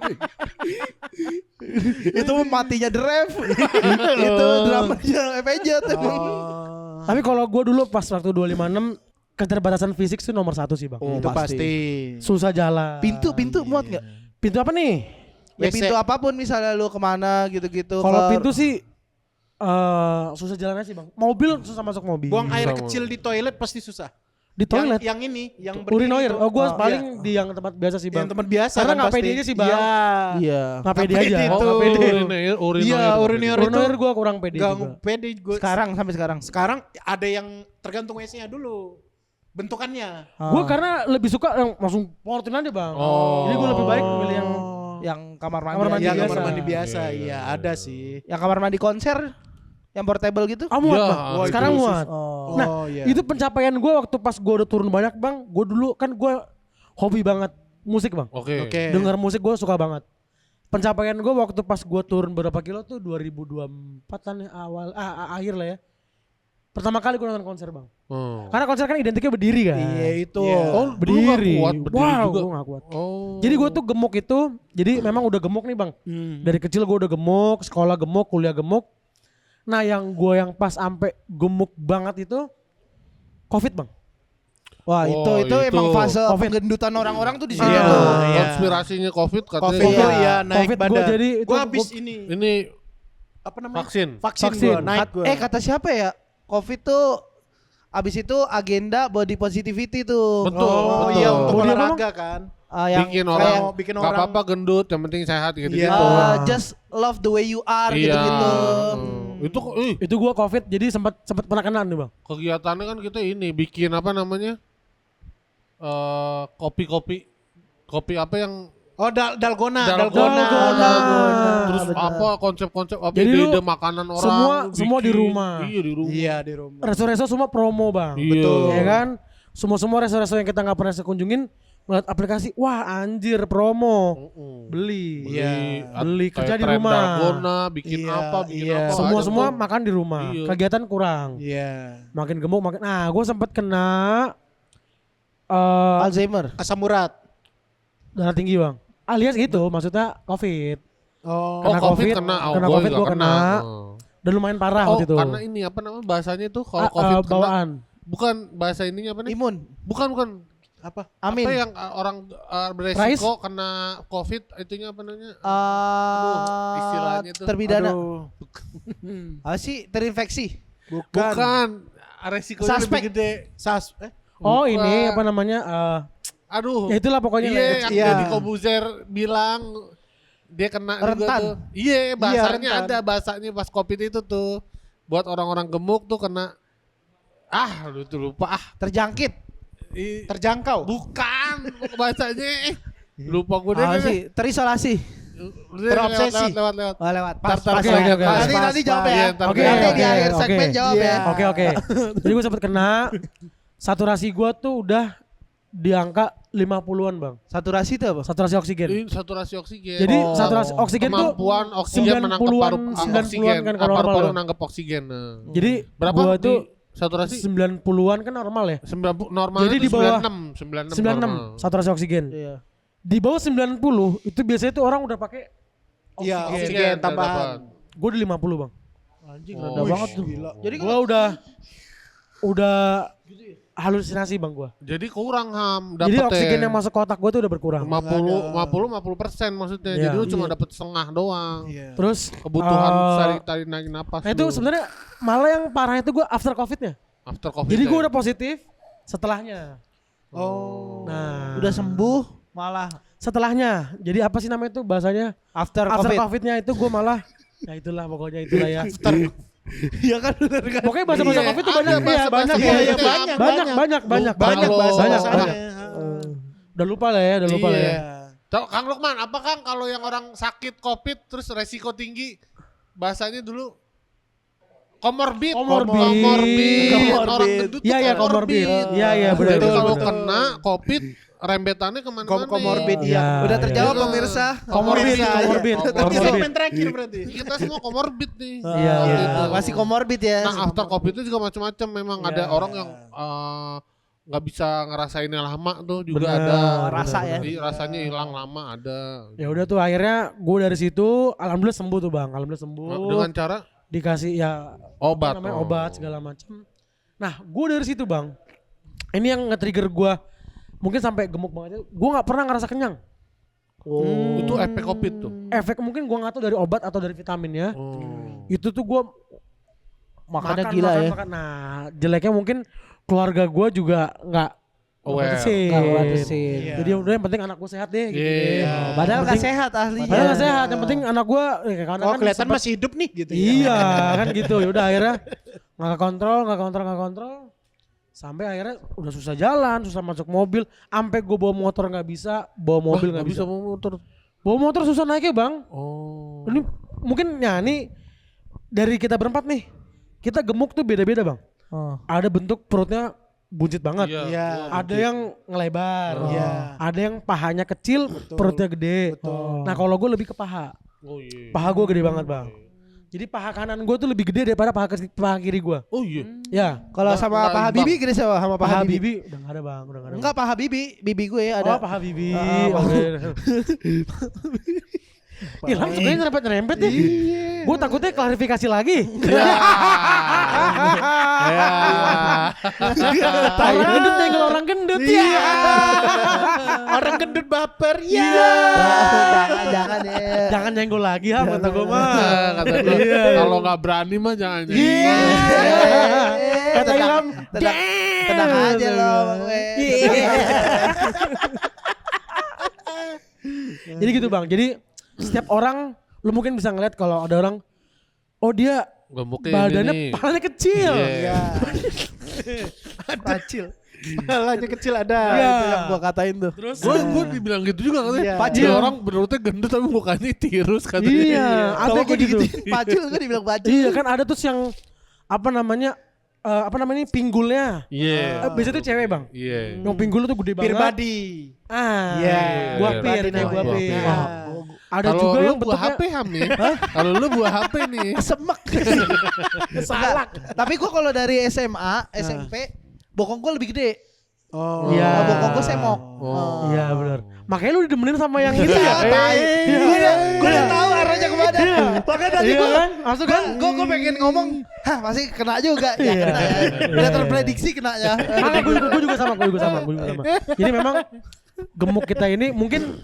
Itu matinya The Rev. Itu dramanya Avenged emang. tapi kalau gue dulu pas waktu 256 keterbatasan fisik sih nomor 1 sih, Bang. Itu pasti. Susah jalan. Pintu muat nggak? Pintu apa nih? Ya WC. pintu apapun misalnya lu kemana gitu-gitu. Kalau ke- pintu sih susah jalannya sih, Bang. Mobil susah masuk mobil. Buang air Sama. kecil di toilet pasti susah. di toilet. Yang ini, yang berdiri Urinoir. itu. Oh, gue iya. paling di yang tempat biasa sih, Bang. Yang tempat biasa Karena kan nggak pasti. pede aja sih, Bang. Iya. Iya. Nggak pede Nggak aja. pede Oh, itu. nggak pede. Iya, urinoir Urinoir itu gue kurang pede Gak juga. pede gue. Sampai sekarang. Sekarang ada yang tergantung WC-nya dulu. Bentukannya. Gue karena lebih suka yang langsung portin aja, Bang. Oh. Jadi gue lebih baik milih yang yang kamar mandi. Kamar mandi Iya, biasa. kamar mandi biasa. Iya, Iya, ada sih. Yang kamar mandi konser yang portable gitu. muat, Ya, Bang. wah, Sekarang itu muat. Oh. Nah, Oh, iya. itu pencapaian gue waktu pas gue udah turun banyak, Bang. Gue dulu kan gue hobi banget musik, Bang. Oke. Oke. Dengar musik gue suka banget. Pencapaian gue waktu pas gue turun berapa kilo tuh 2024 ya, awal akhir lah ya. Pertama kali gue nonton konser, Bang. Karena konser kan identiknya berdiri kan. Iya, itu. Iya. Oh, berdiri. Kuat berdiri Wow, juga. gue gak kuat. Oh. Jadi gue tuh gemuk itu, jadi memang udah gemuk nih, Bang. Dari kecil gue udah gemuk, sekolah gemuk, kuliah gemuk. Nah, yang gue yang pas sampai gemuk banget itu COVID, Bang. Wah, Oh, itu emang itu. fase Covid. penggendutan orang-orang tuh di situ Iya. tuh. Iya. Konspirasinya COVID katanya. Covid Iya. iya, naik Covid gua badan. jadi itu Gua habis gua- ini Ini apa namanya? vaksin. Vaksin Vaksin. gua naik gua. Kata siapa ya? Covid tuh abis itu agenda body positivity tuh. Betul. Oh betul. iya, untuk Body apa, olahraga kan. Yang bikin kayak, orang bikin nggak orang- apa-apa gendut, yang penting sehat gitu-gitu. Iya. just love the way you are Iya. gitu-gitu. Itu Itu gue COVID, jadi sempat pernah kena nih, Bang. kegiatannya kan kita ini bikin apa namanya? Kopi apa yang Oh, dalgona. Dalgona. terus benar. apa konsep-konsep apa Jadi lu ide makanan orang semua di bikin. rumah. Iya di rumah. Iya, di rumah. Resto-resto semua promo, Bang. Iya. Betul. Ya kan? Semua resto-resto yang kita nggak pernah kunjungin ngeliat aplikasi, wah anjir promo. Beli. Iya. Beli, Kayak kerja di tren rumah. Dalgona, bikin Iya, apa, bikin iya. apa. Semua ada tuh. makan di rumah. Iya. Kegiatan kurang. Iya. Makin gemuk, makin. Nah, gue sempet kena Alzheimer. Asam urat. darah tinggi, Bang. alias gitu, maksudnya COVID. Oh. Kena COVID, kena kena gua COVID juga gua kena. Dan lumayan parah Oh, waktu itu. karena ini apa namanya bahasanya tuh kalau Ah, COVID kena bawaan. bukan bahasa ininya apa nih? Imun. Bukan. Apa? Apa Amin. yang orang beresiko kena COVID itunya apa namanya? istilahnya tuh. Terpidana. Aduh. Apa sih? Terinfeksi. Bukan. Resikonya Suspek. lebih gede. Oh Bukan. ini apa namanya? Aduh. Ya itulah pokoknya. Iya, yang Iya. Deddy Kobuzer bilang dia kena juga Rentan. tuh. Iya, bahasanya rentan. ada bahasanya pas COVID itu tuh. Buat orang-orang gemuk tuh kena lu tuh lupa Terjangkit. Terjangkau. Bukan bahasanya. Lupa gue deh. Ah, sih, terisolasi. Terobsesi. Lewat. Oh, lewat. Tar, Oke, oke. oke. Nanti jawab ya. Iya, ntar Oke, jawab. Nanti di oke, akhir oke. segmen jawab Iya. ya. Oke. Jadi gue sempet kena. Saturasi gue tuh udah di angka 50-an bang. Saturasi itu apa? Saturasi oksigen. Ini saturasi oksigen. Jadi saturasi oksigen tuh kemampuan oksigen menangkap 90-an oksigen. kan kalau normal Paru-paru ya. menangkap oksigen. Nah. Jadi Berapa gua di tuh saturasi? 90-an kan normal ya. 90 normal Jadi itu di bawah 96 96 normal. saturasi oksigen. Iya. Di bawah 90 itu biasanya tuh orang udah pakai Iya, Oksigen oksigen udah tambahan. dapat. gue di 50 bang. Anjing Oh, rendah wih, banget tuh. Jadi Gue udah halusinasi bang gue. Jadi kurang Jadi oksigen yang masuk ke otak gue tuh udah berkurang. 50% maksudnya. Iya. Jadi lu cuma dapat setengah doang. Iya. Terus Kebutuhan eh, tarik napas. nah itu lu. sebenarnya malah yang parah itu gue after covidnya. after COVID. Jadi gue ya. udah positif setelahnya. Oh. Nah udah sembuh malah setelahnya. Jadi apa sih namanya itu bahasanya? after After COVID. covidnya itu gue malah ya itulah pokoknya itulah ya. Iya kan benar kan. Pokoknya bahasa-bahasa Iya, covid itu ada banyak ya, bahasa-bahasa banyak COVID ya. itu Banyak Banyak banyak bahasa-bahasanya. banyak. Udah lupa lah ya, udah lupa lah ya. Tahu Kang Lukman, apa Kang kalau yang orang sakit COVID terus resiko tinggi bahasanya dulu komorbid. Komorbid. Orang gendut tuh Iya iya komorbid. Iya iya benar. Jadi kalau benar. kena COVID rembetannya kemana-mana. Komorbid Iya, Iya. Udah terjawab iya. pemirsa. Komorbid, komorbid. Tapi Komorbid. segmen terakhir berarti. Kita semua komorbid nih. Iya, Waktu iya. itu. Masih komorbid ya. Nah after COVID itu juga macam-macam. Memang ada Iya. orang yang nggak bisa ngerasainnya lama tuh juga Bener, ada. rasa ya. Jadi rasanya hilang lama ada. Ya udah tuh akhirnya gue dari situ alhamdulillah sembuh tuh bang, alhamdulillah sembuh. Dengan cara Dikasih ya obat. apa namanya obat segala macam. Nah gue dari situ bang, ini yang nge-trigger gue mungkin sampai gemuk banget. Gue nggak pernah ngerasa kenyang. Itu efek COVID tuh. Efek mungkin gue nggak tahu dari obat atau dari vitamin ya. Itu tuh gue Makannya gila ya. makan. Nah jeleknya mungkin keluarga gue juga nggak Aware. batasin. Nggak batasin. Iya. Jadi udah yang penting anak gue sehat deh. Gitu Iya. deh. Padahal Yang nggak penting- sehat aslinya. Padahal nggak sehat. Yang penting anak gue karena Oh kan kelihatan sempet- masih hidup nih gitu ya. Iya kan gitu. Ya udah akhirnya nggak kontrol. Sampai akhirnya udah susah jalan, susah masuk mobil. Sampai gue bawa motor nggak bisa, bawa mobil nggak bisa. mau motor. Bawa motor susah naiknya bang. Oh. Ini mungkin ya nih dari kita berempat nih, kita gemuk tuh beda-beda bang. Ada bentuk perutnya buncit banget. Iya. Ada yang ngelebar. Iya. Ada yang pahanya kecil, perutnya gede. Betul. Nah kalau gue lebih ke paha. Oh iya. Paha gue gede banget bang. Jadi paha kanan gue tuh lebih gede daripada paha kiri gue. Oh iya. Ya. Kalau sama Nggak paha imbang. bibi gede sama Paha bibi. bibi udah gak ada bang, udah gak ada. Enggak paha bibi gue Oh ada. paha bibi. paha- Oke. Ilham sebenarnya nyerempet ya. Gue takutnya klarifikasi lagi. Orang gendut nyenggol orang gendut ya. Orang gendut baper. Iya. Jangan ya. Jangan nyenggol lagi ha kata gue mah. Kata gua, kalau nggak berani mah jangan. Iya. Kata Ilham. Tenang aja lo. Jadi gitu bang. Jadi setiap orang lu mungkin bisa ngeliat kalau ada orang oh dia Gemuknya badannya ini nih. palanya kecil. Iya. Kecil. Palanya kecil ada. Iya. Itu yang gua katain tuh. Terus Gue dibilang gitu juga katanya. Iya. Pacil. Orang menurutnya gendut tapi mukanya tirus katanya. iya, ada Kalau gua kayak gitu. digituin pacul gua dibilang pacul. Iya kan ada tuh yang apa namanya pinggulnya. Iya. Biasanya tuh cewek bang. Iya. Yang pinggul tuh gede Pir banget. body. Ah, Iya. buah Iya, pir, Body kayak buah buah pir. pir. Ah. Ada Kalau juga lu yang buah bentuknya HP Ham nih. Kalau lu buah HP nih. Semek. salak. Tapi gua kalau dari SMA, SMP, bokong gua lebih gede. Oh. Iya. Bokap gue semok. Oh. Iya benar. Makanya lu didemenin sama yang itu ya. Gue udah tahu arahnya kemana. Makanya tadi Iya gue kan? Masuk kan? gue pengen ngomong, hah masih kena juga. Ya Iya. kena ya. Udah terprediksi kenanya. Makanya gue juga sama. Jadi memang gemuk kita ini mungkin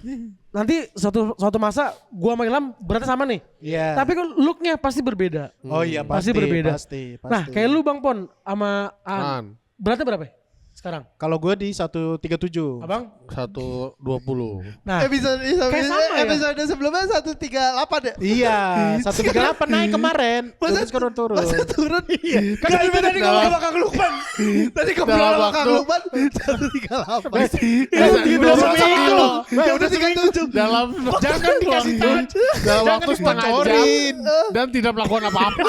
nanti suatu masa gua sama Ilham beratnya sama nih. Iya. Tapi kan looknya pasti berbeda. Oh iya Pasti pasti berbeda. Pasti. Nah kayak lu Bang Pon sama An. An. Beratnya berapa ya sekarang? Kalau gue di 137. Abang? 120. Nah Episode kayak sama ya? episode sebelumnya 138 ya. Iya, 138 naik kemarin. Masa Terus turun. Masa turun? Iya. Kan tadi dalam- ngomong bakal Lukman. Tadi Dalam ngobrol sama waktu- Kang Lukman 138. Udah Dalam- kilo. Udah 37. Dalam Jangan dikasih tahu. dalam waktu Jangan setengah dibocorin. jam dan tidak melakukan apa-apa.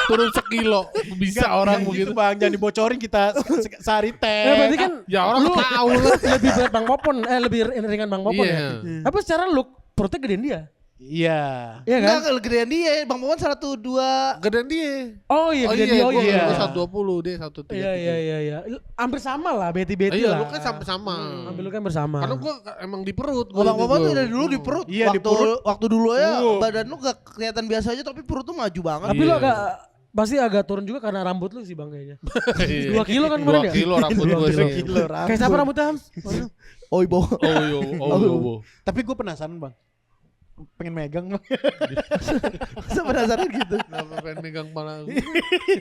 Turun sekilo. Bisa orang begitu. Bang, jangan dibocorin kita sehari teh. berarti kan Ya orang tahu lah. lebih berat Bang Popon, lebih ringan Bang Popon Iya. ya. Tapi secara look perutnya gedean dia. Iya. Iya kan? Enggak gedean dia, Bang Momon 102. Gedean dia. Oh iya gedean dia. Oh gue iya. 120 dia 130. Iya. Hampir sama lah, beti-beti Iya, lah. lu kan sama-sama. Ambil lu kan bersama. Karena gue emang di perut. Bang Momon tuh dari dulu di perut. Iya, di waktu, perut. Waktu dulu ya Oh. badan lu gak kelihatan biasa aja tapi perut tuh maju banget. Tapi lu pasti agak turun juga karena rambut lu sih Bang kayaknya. 2 kilo kan 2 kemarin ya? kilo rambut gue sih. Kayak siapa rambutnya Ham? Oh ibu. Oh. Tapi gue penasaran bang. Pengen megang. Masa penasaran gitu. Kenapa pengen megang pala gue?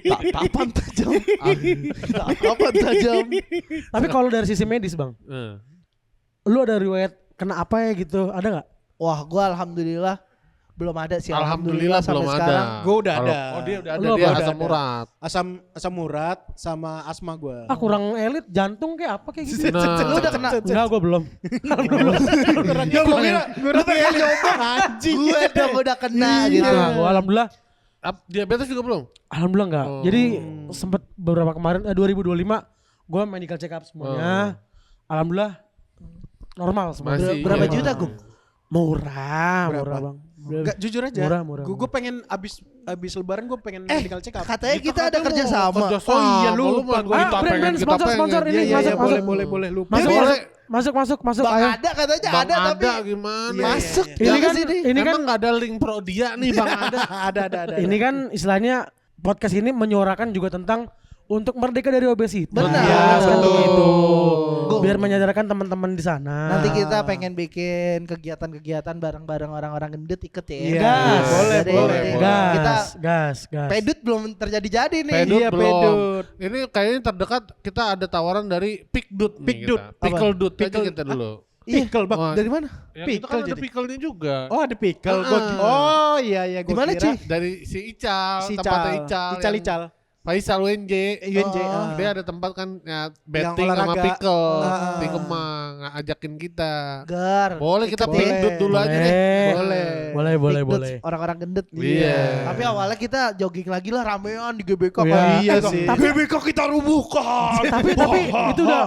Tatapan tajam. Tatapan tajam. Tapi kalau dari sisi medis Bang, lu ada riwayat kena apa ya gitu? Ada gak? Wah gua alhamdulillah belum ada sih. Alhamdulillah sampai belum sekarang. ada. Gue udah ada. Oh dia udah ada. Lu Dia apa? asam urat. Asam urat sama asma gue. Kurang elit, jantung kayak apa kayak gitu. Nah. Lu udah kena. Enggak, gue belum. Ya gue kira nyoba anjing. Gue dong udah kena gitu. Nah, gua alhamdulillah Diabetes juga belum? Alhamdulillah enggak. Oh. Jadi sempet beberapa kemarin 2025 gue medical check up semuanya. Alhamdulillah normal semuanya. Masih. Berapa Iya. juta Gung? Murah Berapa? Bang. Enggak jujur aja. Murah. Gue pengen abis lebaran gue pengen medical check up. Katanya kita ada kerja sama. Oh iya, lupa. Brand sponsor ini Iya, masuk. boleh lupa. Masuk Bang ayo. ada katanya Bang ada tapi gimana? masuk. Ini kan sini. ini kan Emang nggak ada link pro dia nih Bang ada. ada. ini kan istilahnya podcast ini menyuarakan juga tentang untuk merdeka dari obesitas. Benar. Ya, Betul. gitu. Go. Biar menyadarkan teman-teman di sana. Nanti kita pengen bikin kegiatan-kegiatan bareng-bareng orang-orang gendut ikut ya. Iya, Gas. boleh. Kita Gas. pedut belum terjadi nih. Pedut Iya, belum. pedut. Ini kayaknya terdekat kita ada tawaran dari Pikdut nih Pikdut. kita. Pickle Dut aja Pickle. kita dulu. Pickle bang. Wah, Dari mana? yang itu kan Pickle ada jadi. pickle-nya juga. Oh ada pickle. Ah. Oh iya Di gue mana, kira. Ci? Dari si Ical, Si tempatnya Ical. Ical. Ical. Faisal UNJ. UNJ, Oh, ah. Dia ada tempat kan ya, betting olahraga. sama pickle Ah. di Kemang, ngajakin kita. Gar. Boleh kita Ikut ya. Pikdut dulu aja deh. Boleh. Boleh. Pikdut, orang-orang gendut. Iya. Tapi awalnya kita jogging lagi lah ramean di GBK Iya. kan. Iya sih. Tapi BBK kita rubuhkan. tapi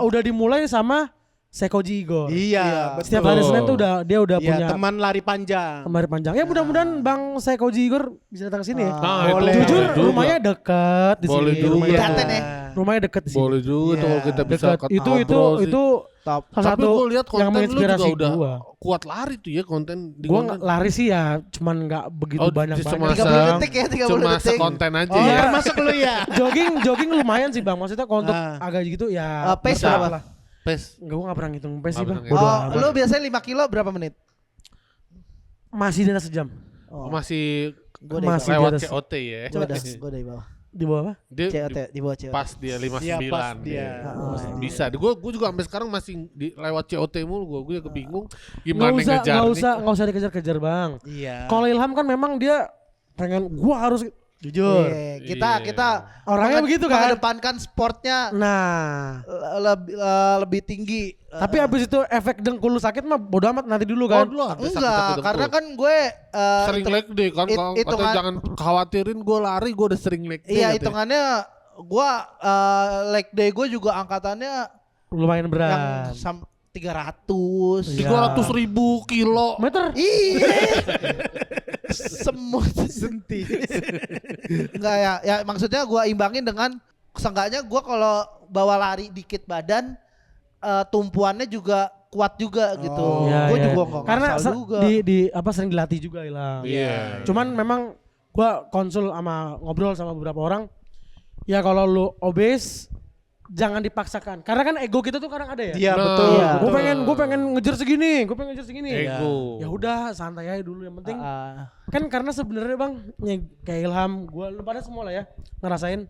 udah dimulai sama Sekoji Igor. Iya. Setiap hari Senin tuh dia udah Iya, punya teman lari panjang. kemarin panjang. Ya mudah-mudahan Bang Sekoji Igor bisa datang ke sini ya. Nah, Boleh. itu Jujur juga. rumahnya dekat di Boleh sini. juga. Rumahnya Iya. Daten ya? Rumahnya dekat di sini. Boleh juga tuh kalau kita bisa Dekat. Itu Top. salah Tapi satu gue lihat yang konten lu juga menginspirasi udah gua. kuat lari tuh ya konten di Gua konten. lari sih ya, cuman nggak begitu Oh, banyak cuma 30 detik ya, 30 Cuma detik. sekonten aja Oh, ya. termasuk lu ya. jogging lumayan sih Bang. Maksudnya kalau untuk Ah. agak gitu ya Pace bisa berapa? lah. Pes. Enggak, gua nggak pernah ngitung pace sih Nggak Bang. pernah Bodoh Oh, amat. lu biasanya 5 kilo berapa menit? Masih di atas sejam. Masih Gua Masih lewat di atas. COT ya. Gua dari bawah. Di bawah apa? Dia COT di bawah COT. pas dia 59 Iya, pas dia. dia. Oh. Bisa. Gue juga sampai sekarang masih lewat COT mulu gue juga bingung Nggak gimana ngejar nih. usah dikejar-kejar Bang. Iya. Kalau Ilham kan memang dia pengen gua harus jujur. Iya, Iya. kita Orangnya begitu kan? mengedepankan sportnya Nah, lebih tinggi. tapi abis itu efek dengkul lu sakit mah bodo amat nanti dulu kan. Oh, lu ada Enggak, sakit-sakit karena dengkul. kan gue sering leg day kan kalau hitungan- katanya jangan khawatirin gue lari gue udah sering leg day. iya katanya. hitungannya gue leg day gue juga angkatannya Lumayan yang berat. 300. Iya. 300.000 kilo. Meter. Iya. Semut senti. Enggak ya maksudnya gue imbangin dengan seenggaknya gue kalau bawa lari dikit badan tumpuannya juga kuat juga gitu. Iya, Gue iya. juga nggak Karena ngasal juga. di apa sering dilatih juga Ilham. Iya. Cuman memang gua konsul sama ngobrol sama beberapa orang. Ya kalau lu obes jangan dipaksakan. Karena kan ego kita tuh kadang ada ya. Iya Nah, betul. iya. Gue pengen ngejar segini, gue pengen ngejar segini. Ego. Ya udah santai aja dulu yang penting. Ah, Kan karena sebenarnya Bang, kayak Ilham, lu pada semua lah ya ngerasain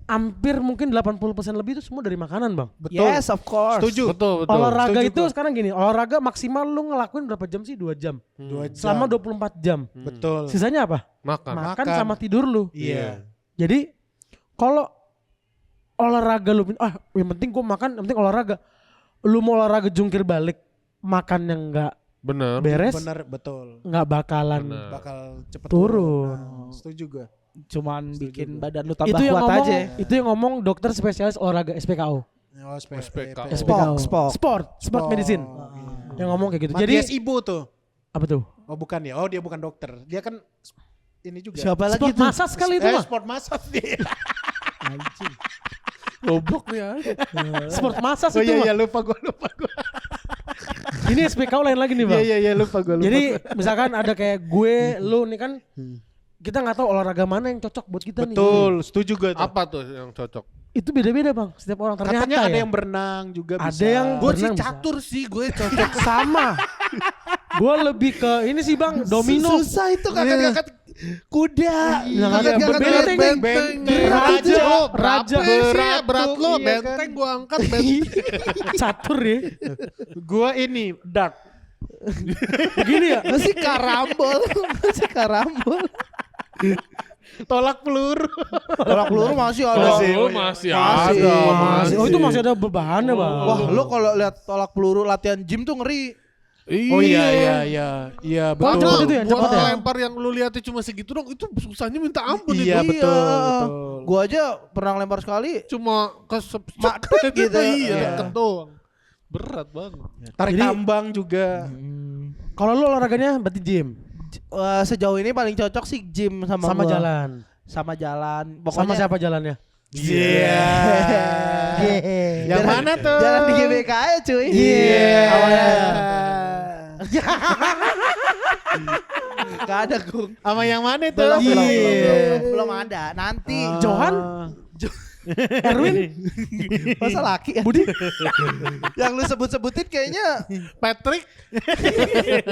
hampir mungkin 80% lebih itu semua dari makanan Bang. Betul. yes, of course. Setuju. Betul. Olahraga Setuju itu gua. sekarang gini, olahraga maksimal lu ngelakuin berapa jam sih? 2 jam. 2 jam. Selama 24 jam. Betul. Sisanya apa? Makan. Makan sama tidur lu. Iya. Jadi kalau olahraga lu yang penting gua makan, yang penting olahraga. Lu mau olahraga jungkir balik, makan yang enggak Bener. beres, Benar, betul. nggak bakalan Bener. Bakal cepet turun. Nah, setuju gua. Cuman Setuju bikin gua. badan lu tambah Itu yang kuat ngomong, aja. itu yang ngomong dokter spesialis olahraga SPKO. Oh, SPKO. SPKO. Sport. Sport medicine. Yang ngomong kayak gitu. Matias Jadi Ibu tuh. apa tuh? Oh bukan ya. Oh dia bukan dokter. Dia kan ini juga. Siapa lagi Sport tuh? massage sekali itu mah. Sport massage dia. Goblok nih ya. Sport massage Oh itu iya mah. lupa gua. Ini SPKO lain lagi nih Bang. Iya lupa gua. Jadi misalkan ada kayak gue, lu nih kan kita nggak tahu olahraga mana yang cocok buat kita nih. Betul, setuju gua tuh. Apa tuh yang cocok? Itu beda-beda Bang. Setiap orang ternyata Katanya ada ya. yang berenang juga Ada bisa. yang Gue sih berenang bisa. catur sih, gue cocok. Sama. Gue lebih ke ini sih Bang, domino. Susah itu ngangkat-ngangkat kuda. Ngangkat-ngangkat Ngangkat-ngangkat benteng. benteng. Raja, Raja, raja. berat lo, Iya benteng kan? gue angkat benteng. Catur ya. Gua ini dart. Begini ya. Masih karambol. Masih karambol. Tolak peluru. Tolak peluru masih ada. Masih. Oh, masih Masih. ada. Masih. Oh itu masih ada bebannya Bang. Wah, lu kalau lihat tolak peluru latihan gym tuh ngeri. Oh iya Wah, betul. cepet itu ya, cepet ya. Lempar yang lu lihatnya cuma segitu dong, itu susahnya minta ampun Iya itu. betul. Gua aja pernah lempar sekali. Cuma Makrek gitu. Iya, Iya. deket doang. Berat banget. Tarik Jadi- tambang juga. Kalau lu olahraganya berarti gym Sejauh ini paling cocok sih gym sama sama gua. jalan. Sama jalan. Sama siapa jalannya? Iya. Yang mana tuh? Jalan di GBK aja cuy. Iya. Gak ada Gung. Sama yang mana tuh? Belum ada. Nanti. Johan? Erwin? Masa laki ya? Budi? Yang lu sebut-sebutin kayaknya Patrick,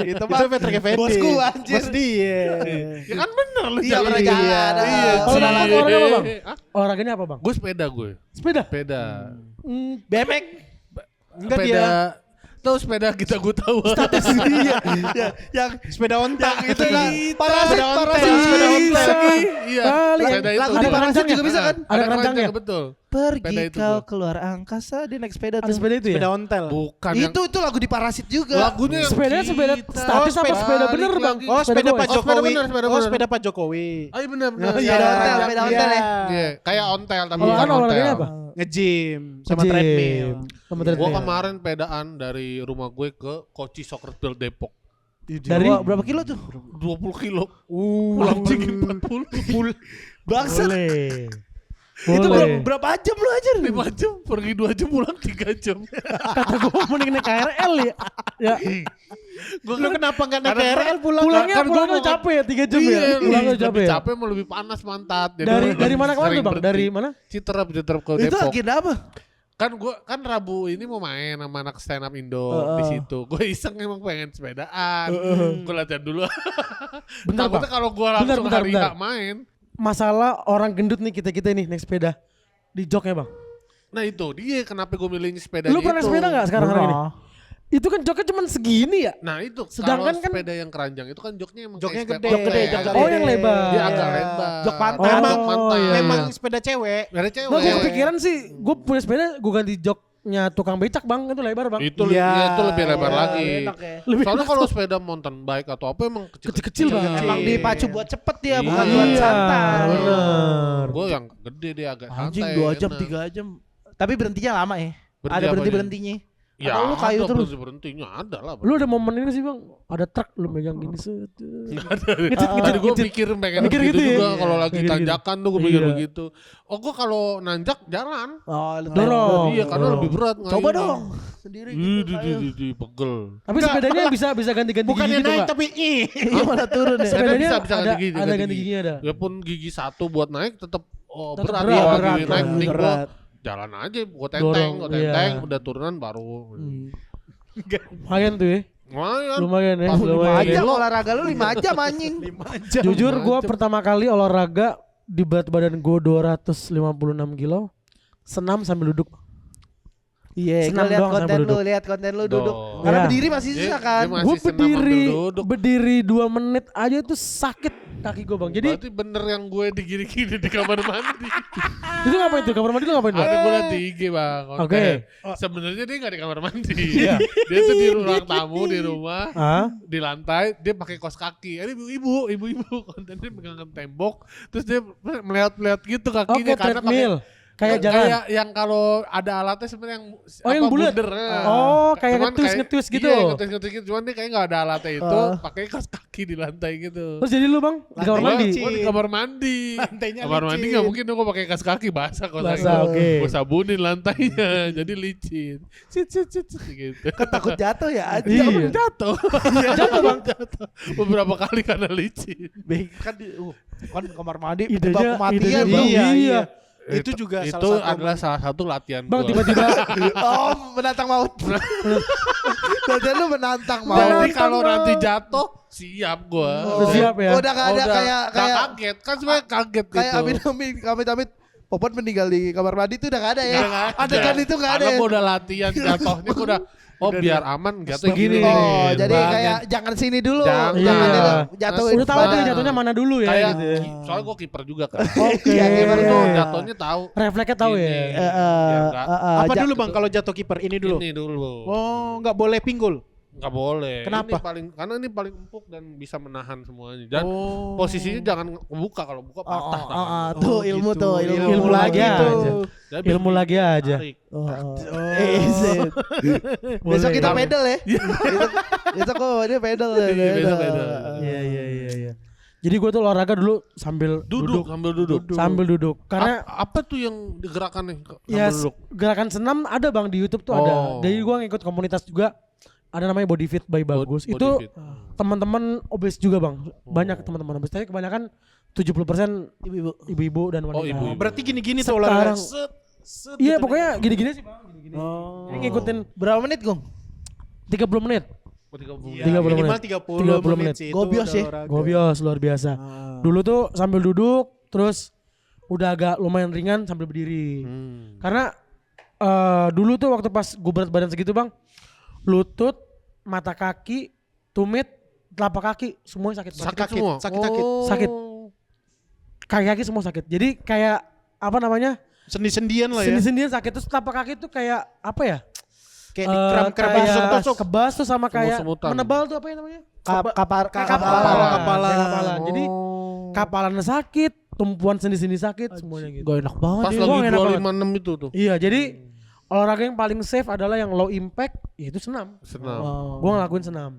Itu Patrick Effendi. bos gua, anjir. Bos dia. ya kan bener lu Iya pernah Iya. jalan. Iya, Kalau Ci. dapat olahraga apa Bang? Hah? Olahraganya apa Bang? Gue sepeda gue. Sepeda? Sepeda. BMX. Enggak sepeda. dia. Tahu sepeda kita gue tahu. Iya. Yang sepeda onta Itu lah. Parasit, Sepeda ontel. Iya. Kali. Sepeda itu. Lagu di Ada parasit keranjangnya? juga bisa kan? Ada keranjangnya? Betul. Pergi Sepeda itu kau gua. keluar angkasa dia naik sepeda Ada tuh. sepeda itu ya? Sepeda ontel. Bukan yang Itu lagu di parasit juga. lagunya yang Sepeda kita. statis apa sepeda bener Balik Bang? lagi. Oh, sepeda goes. Pak Oh, sepeda Jokowi. bener, sepeda Oh, bener. sepeda Pak Jokowi. Oh iya benar benar. Iya. Sepeda ontel, sepeda ontel ya. Iya, kayak ontel tapi Oh, bukan kan ontel. olahraganya apa? Nge-gym sama Nge-gym. treadmill. Sama Gua treadmill. kemarin pedaan dari rumah gue ke Koci Soccer Field Depok. Dari Berapa kilo tuh? 20 kilo. Pulang pergi 40. Bangsat. boleh. Itu Boleh. berapa jam lu aja? 5 jam, pergi 2 jam, pulang 3 jam. Kata gue mending naik KRL ya. Ya. Lu kenapa enggak naik Karena- KRL pulang? Pulangnya kan gua pulangnya mau- capek ya 3 jam ya. Iya, Pulangnya lebih capek ya. capek mau lebih panas pantat. Jadi Dari gua mana kemana sering tuh Bang? berhenti. Dari mana? Citerap ke Itu Depok. agenda apa? Kan gua kan Rabu ini mau main sama anak stand up Indo di situ. Gue iseng emang pengen sepedaan. Gue latihan dulu. Bentar, Takutnya Bang. kalau gue Bentar, langsung bentar, hari bentar. nggak main. Masalah orang gendut nih kita-kita nih naik sepeda. Di jok ya Bang. Nah itu dia kenapa gue milih sepeda Lu pernah naik sepeda gak sekarang hari ini? Pernah. Itu kan joknya cuma segini ya? Nah itu Sedangkan kalau kan- sepeda yang keranjang itu kan joknya emang Joknya kayak gede. sepeda Jok gede, ontel. jok gede. Oh yang lebar. Dia agak lebar. Jok pantai. Memang Oh, pantai. iya. Memang sepeda cewek. Dari cewek. Nah gue kepikiran sih, gue punya sepeda gue ganti joknya tukang becak Bang, itu lebar Bang. Itu Iya. ya, itu lebih lebar lagi. Enak ya. Lebih Soalnya enak kalau tuh. sepeda mountain bike atau apa emang Kecil-kecil, Bang. Emang dipacu buat cepet dia, Iya. bukan buat santai. Bener. Gue yang gede dia agak Anjing santai. 2 jam, enak. 3 jam. Tapi berhentinya lama ya. Berhenti Ada apanya? berhenti-berhentinya. Ya, atau lu kayu ada terus? berhentinya ada lah. Lu ada momen ini sih bang, ada truk lu megang gini set. Jadi gue mikir pengen Mikir gitu gitu ya? juga kalau lagi Mikir gitu. tanjakan tuh gue mikir Iya. begitu. Oh gue kalau nanjak jalan. Oh, lu Dorong. Iya karena dorong. lebih berat. Coba dong. Sendiri gitu. kayu. Di pegel. Tapi sepedanya bisa ganti-ganti Bukannya gigi gitu naik Pak. tapi Iya malah turun ya. Sepedanya bisa ada ganti gigi, ada ganti giginya ada. Ya pun gigi satu buat naik tetap Tetep berat. berat, Kalau berat, gigi naik berat. mending gua Berat. jalan aja, gua Dorong, tenteng, iya. udah turunan baru. Lumayan tuh ya. Lumayan ya. Pas 5 Lumayan. jam olahraga lu 5 jam anjing. 5 jam. Jujur gue pertama kali olahraga di berat badan gue 256 kilo, senam sambil duduk. Iya, Senam gua lihat doang konten sambil lu, duduk. lihat konten lu duduk. Doh. Karena Ya. berdiri masih Dia- susah kan. dia masih Gue senam sambil berdiri duduk. berdiri 2 menit aja itu sakit kaki gue bang. Jadi Berarti bener yang gue digini-gini di kamar mandi. itu ngapain tuh? Kamar mandi lu ngapain bang? Ada gue liat di IG bang. konten. Oke. Sebenarnya dia nggak di kamar mandi. Dia tuh di ruang tamu di rumah. Hah? Di lantai dia pakai kaos kaki. Ini ibu-ibu kontennya pegangan tembok. Terus dia melihat gitu kakinya Oke, treadmill. Kayak jalan. Kayak yang kalau ada alatnya sebenarnya yang yang bulat. bunder. Oh, kayak Cuman ngetwist gitu. Iya, ngetwist gitu. Cuman dia kayak nggak ada alatnya itu, pakai kaos kaki di lantai gitu. Terus jadi lu bang di kamar mandi? Gua di kamar mandi. Lantainya Kamar mandi licin. nggak mungkin gua pakai kaos kaki basah kaos kaki. Basah, oke. Gua sabunin lantainya jadi licin. Sit gitu. Takut jatuh ya anjing. Iya. Jatuh. Jatuh bang. Jatuh. Beberapa kali karena licin. Kan kan kamar mandi Idenya- penyebab kematian idenya bang. bang. Iya. Itu juga itu salah satu adalah salah satu latihan Bang gua. tiba-tiba Oh, menantang maut. Berarti lu menantang maut. Jadi kalau nanti jatuh siap gua. Udah siap ya? Udah gak ada kayak nggak kaget kan sebenarnya kaget kayak gitu. amit-amit Popon meninggal di kamar mandi itu udah gak ada ya. Udah nggak ada. Adegan itu gak ada. Karena ya? gua udah latihan jatuhnya gua udah biar aman jatuh Begini. gini. Oh, jadi Bang. kayak jangan sini dulu. Jangan. Jangan Iya. dulu jatuh. udah tahu Bang. nih jatuhnya mana dulu ya kayak gitu ya. soalnya gua kiper juga kan. Oke. Iya, Kiper Iya. tuh jatuhnya tahu. Refleksnya tahu ya. Gini. Biar nggak- Apa dulu bang kalau jatuh kiper ini dulu? Ini dulu. Oh, nggak boleh pinggul. Nggak boleh. Kenapa? Karena ini paling empuk dan bisa menahan semuanya. Dan Oh. posisinya jangan buka, kalau buka patah tangan. Tuh ilmu gitu. tuh Ilmu lagi gitu. aja. Dan Ilmu lagi aja. tarik. Zed. Besok Boleh. kita pedal ya. Besok kok dia pedal ya. Iya, besok pedal. Iya. Jadi gue tuh olahraga dulu sambil Duduk, sambil duduk. sambil duduk. Karena Apa tuh yang gerakan nih? ya Sambil duduk. gerakan senam ada bang di YouTube tuh ada. Oh. Jadi gue ngikut komunitas juga. Ada namanya Body Fit by Bagus. Body Itu fit. teman-teman obes juga bang. Banyak teman-teman obes. Tapi kebanyakan 70% Ibu-ibu. ibu-ibu dan wanita. Oh, ibu-ibu. Berarti gini-gini tuh Sekarang- olahraga. Set, set Iya gitu. pokoknya gini-gini sih bang. Gini-gini. Oh. Ini ngikutin Berapa menit, Gong? 30 menit. Iya, 30 minimal menit. 30 menit sih. itu Gobios udah ya. olahraga. Gobios luar biasa. Ah. Dulu tuh sambil duduk terus udah agak lumayan ringan sambil berdiri. Karena dulu tuh waktu pas gue berat badan segitu bang, lutut, mata kaki, tumit, telapak kaki semuanya sakit. Sakit Sakit, semua. sakit. Sakit. Kaki-kaki semua sakit. Jadi kayak apa namanya? Sendi-sendian lah ya. Sendi-sendian sakit. Terus telapak kaki tuh kayak apa ya? Kayak dikram-kram kayak tusuk-tusuk. kebas tuh sama kayak Semut-semutan. menebal tuh apa ya namanya? Kapalan. Kapalan. Kayak kapalan. Jadi Oh. kapalan sakit, tumpuan sendi-sendi sakit semuanya gitu. Gak enak banget. Pas Iya, lagi Wah, enak 256 itu tuh. Iya, jadi olahraga yang paling safe adalah yang low impact, yaitu senam. Senam. Gua ngelakuin senam.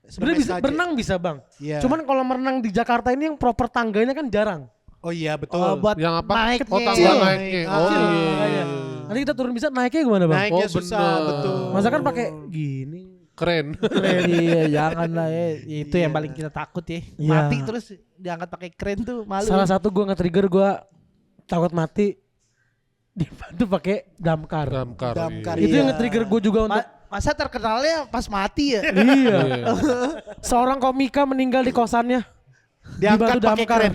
Sebenarnya bisa SKJ. berenang bisa, Bang. Iya. Cuman kalau merenang di Jakarta ini yang proper tangganya kan jarang. Oh iya betul. Buat Yang apa? naik Oh, nih. tangga naiknya. Ah. Oh Kecil iya. makanya. Nanti kita turun bisa naiknya gimana, Bang? Naiknya Oh, susah, bener. betul. Masa kan pakai gini. Keren. Iya, jangan lah ya. Itu yang paling kita takut ya. Iya. Mati terus diangkat pakai kren tuh malu. Salah satu gua nge-trigger gua takut mati dibantu pakai damkar. Damkar. Damkar. iya. Itu yang nge-trigger gua juga untuk Masa terkenalnya pas mati ya? iya. Iya. Seorang komika meninggal di kosannya. Diangkat dibantu pakai damkar. kren.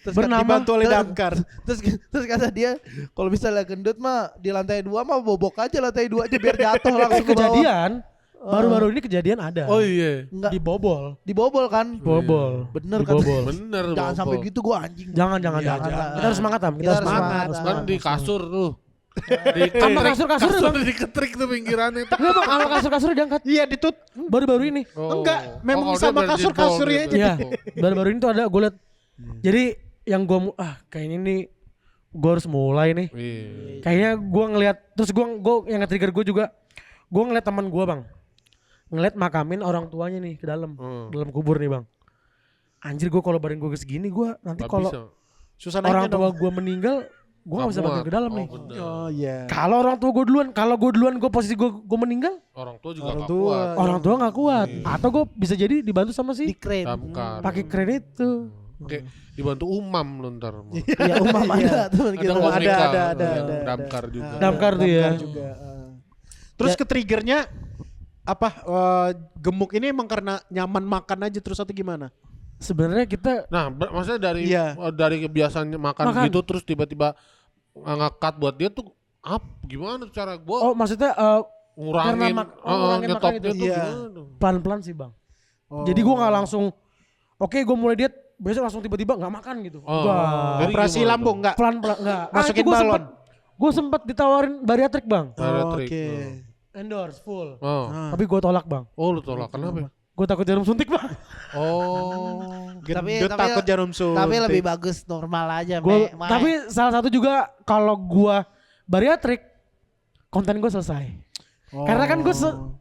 Terus Bernama- Dibantu oleh damkar. terus kata dia kalau misalnya gendut mah di lantai 2 mah bobok aja lantai 2 aja biar jatuh langsung ke bawah. Kejadian baru-baru ini kejadian ada. Oh iya. Enggak Dibobol. dibobol kan? Bobol. Bener kan? Dibobol. Bener. Jangan Bobo. sampai gitu gua anjing. Jangan. Iya, jangan. Kita harus semangat, Am. Kita harus semangat. harus Kan di kasur tuh. Di Sama kasur-kasur kasur Bang. diketrik tuh pinggirannya. Enggak, Bang, sama kasur-kasur diangkat. Iya ditut. Baru-baru ini. Oh. Enggak, memang Oh, dia sama udah kasur-kasurnya jebol aja. gitu. Iya. Baru-baru ini tuh ada gue liat. Jadi yang gue kayak ini nih gue harus mulai nih. Iya. Kayaknya gue ngelihat, terus gue yang nge-trigger gue juga, gue ngeliat teman gue bang, ngeliat makamin orang tuanya nih ke dalam kubur nih bang. Anjir gue kalau badan gue segini gue nanti kalau Susah orang naiknya tua dong. gue meninggal, gue nggak bisa makin ke dalam nih. Oh iya. Kalau orang tua gue duluan, kalau gue duluan gue posisi gue meninggal, Orang tua juga Orang nggak tua. kuat. orang tua nggak kuat. Atau gue bisa jadi dibantu sama Di si keren. Damkar. pakai kredit tuh. Kayak dibantu umam lu ntar. Iya, Umam ada teman kita. Om Ada, Rika, ada. Damkar juga. Damkar tuh ya. juga. Terus ke triggernya apa? Gemuk ini emang karena nyaman makan aja terus atau gimana? Sebenarnya kita Nah, maksudnya Iya. dari kebiasaan makan Makan. gitu terus tiba-tiba nge-cut buat dia tuh gimana tuh cara gua maksudnya ngurangin ngurangin makan ngetopnya gitu. tuh Iya. gimana? pelan-pelan sih bang. Oh. Jadi gue nggak langsung, oke gue mulai diet, besok langsung tiba-tiba nggak makan gitu. Oh. Enggak. Jadi Operasi gimana lambung enggak? Pelan-pelan nggak. Masukin itu balon. Gue sempet ditawarin bariatrik bang, Bariatrik. Oke. endorse full. Oh. Tapi gue tolak bang. Oh, lu tolak kenapa? Gue takut jarum suntik bang. Oh. Gendut takut jarum suntik. Tapi lebih bagus normal aja. Tapi salah satu juga kalau gue bariatrik, konten gue selesai. Karena kan gue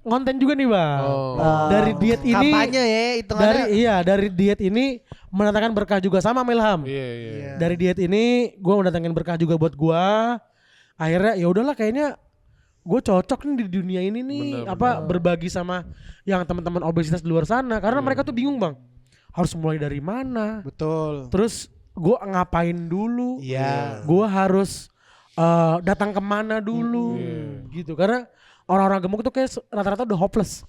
konten juga nih bang. Oh. Dari diet ini, kampanye ya hitungannya. dari diet ini mendatangkan berkah juga sama Ilham. Iya, iya. Dari diet ini gue mendatangkan berkah juga buat gue. Akhirnya ya udahlah kayaknya gue cocok nih di dunia ini nih, berbagi sama yang teman-teman obesitas di luar sana, karena mereka tuh bingung bang, harus mulai dari mana. Betul. Terus gue ngapain dulu? Iya. Gue harus datang kemana dulu? Gitu, karena orang-orang gemuk tuh kayak rata-rata udah hopeless.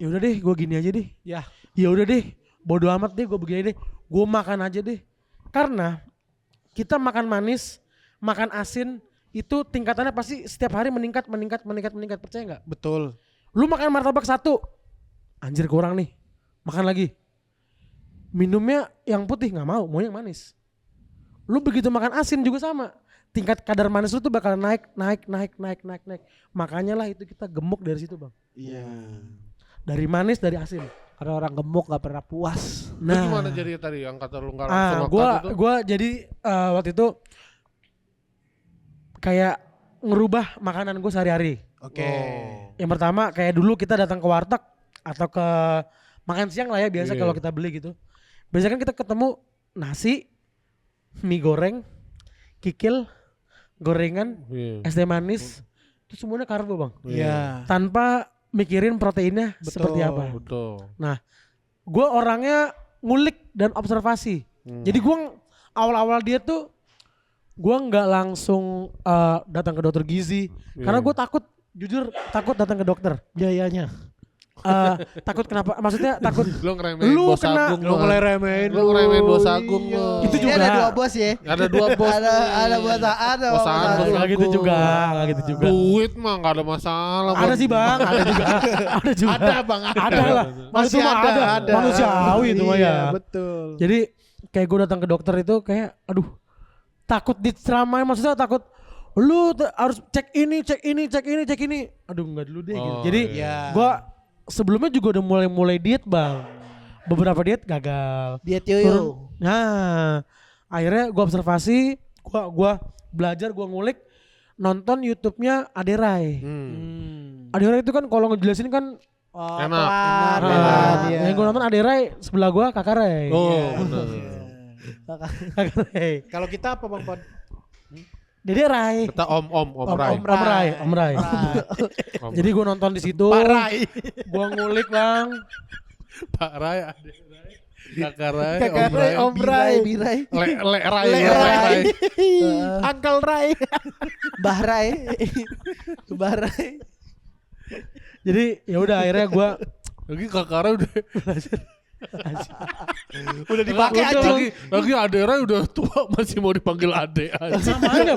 Ya udah deh, gue gini aja deh. Ya udah deh, bodo amat deh, gue begini deh. Gue makan aja deh. Karena kita makan manis, makan asin, itu tingkatannya pasti setiap hari meningkat. Percaya nggak? Betul. Lu makan martabak 1, anjir kurang nih, makan lagi. Minumnya yang putih nggak mau yang manis. Lu begitu makan asin juga sama, tingkat kadar manis lu tuh bakal naik. Makanya lah itu kita gemuk dari situ bang. Iya. Dari manis, dari asin. Karena orang gemuk gak pernah puas. Lu gimana jadi tadi yang kata lu nggak langsung Gua makan itu? gua jadi waktu itu kayak ngerubah makanan gue sehari-hari. Oke. Yang pertama kayak dulu kita datang ke warteg atau ke makan siang lah ya biasa kalau kita beli gitu. Biasanya kan kita ketemu nasi, mie goreng, kikil, gorengan, es teh manis, itu semuanya karbo bang. Iya. Tanpa mikirin proteinnya seperti apa. Betul. Nah, gue orangnya ngulik dan observasi. Jadi gue awal-awal dia tuh gue nggak langsung datang ke dokter gizi, karena gue jujur takut datang ke dokter. Biayanya. Takut kenapa? Maksudnya takut Lu ngeremehin lu bos kena- agung Lu mulai remehin. Lu ngeremehin bos agung lu. itu juga. Ada 2 bos ya. Ada 2 bos. Ada bos ada Bos bos. Agus. Nggak gitu juga, nggak gitu juga. Duit mah nggak ada masalah. Ada sih bang, ada juga, ada juga. Ada bang. Ada lah. Masih Itu mah ada. Manusiawi itu mah ya. Iya, betul. Jadi kayak gue datang ke dokter itu kayak aduh takut diceramain, maksudnya takut lu harus cek ini. Aduh enggak dulu deh gitu. Oh, Jadi iya. gue sebelumnya juga udah mulai diet bang. Beberapa diet gagal. Diet Turun. yoyo. Nah akhirnya gue observasi, gue belajar, gue ngulik, nonton YouTube-nya Aderai. Aderai itu kan kalau ngejelasin kan Enak. Enak, iya. yang gue nonton Aderai, sebelah gue Kakak Ray. Oh, benar. Kakak Ray. Kalau kita apa bang Pod? Dede Rai. Kita Om Rai. Om Rai. Om Jadi gue nonton di situ. Pak Rai. Gue ngulik bang. Pak Rai, Adik Rai, Kakak Rai, Kakak Om Rai, Rai, Om Rai. Birai. Le Rai, Le Le Rai. Rai. Uncle Rai. Mbah Rai. Mbah Rai. Jadi ya udah akhirnya gue Lagi Kakak Rai Udah dipakai Udah. aja. lagi Adik Rai udah tua masih mau dipanggil Ade aja. namanya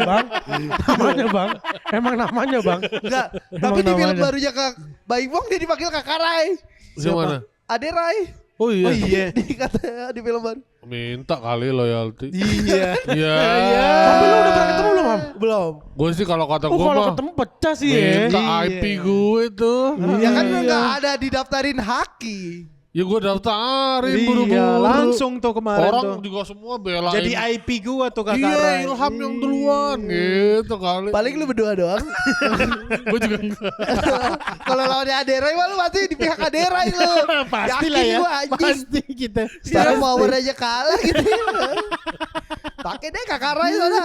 bang. Emang namanya bang. Enggak, Emang tapi di film namanya. barunya Kak Baik Wong dia dipanggil Kakak Rai. Gimana? Ade Rai. Oh iya. Dikata di film baru. Minta kali loyalty. Iya. Iya. Tapi lu udah pernah ketemu belum, Mam? Belum. Gue sih kalau kata Oh gue kalau mah ketemu pecah sih ya. minta IP gue tuh. Ya kan lu enggak ada didaftarin haki. Ya gue daftarin Iya, buru-buru. langsung tuh kemarin Orang tuh. juga semua belain. Jadi IP gua tuh Kakak Iya, Rai. Ilham yang duluan gitu kali. Paling lu berdua doang. Gue juga enggak. Kalau lawannya Aderai mah lu pasti di pihak Aderai lu. Pasti lah Yakin ya. gua, anjing. Pasti kita. Star Power aja kalah gitu. Pakai deh Kakak Rai sana.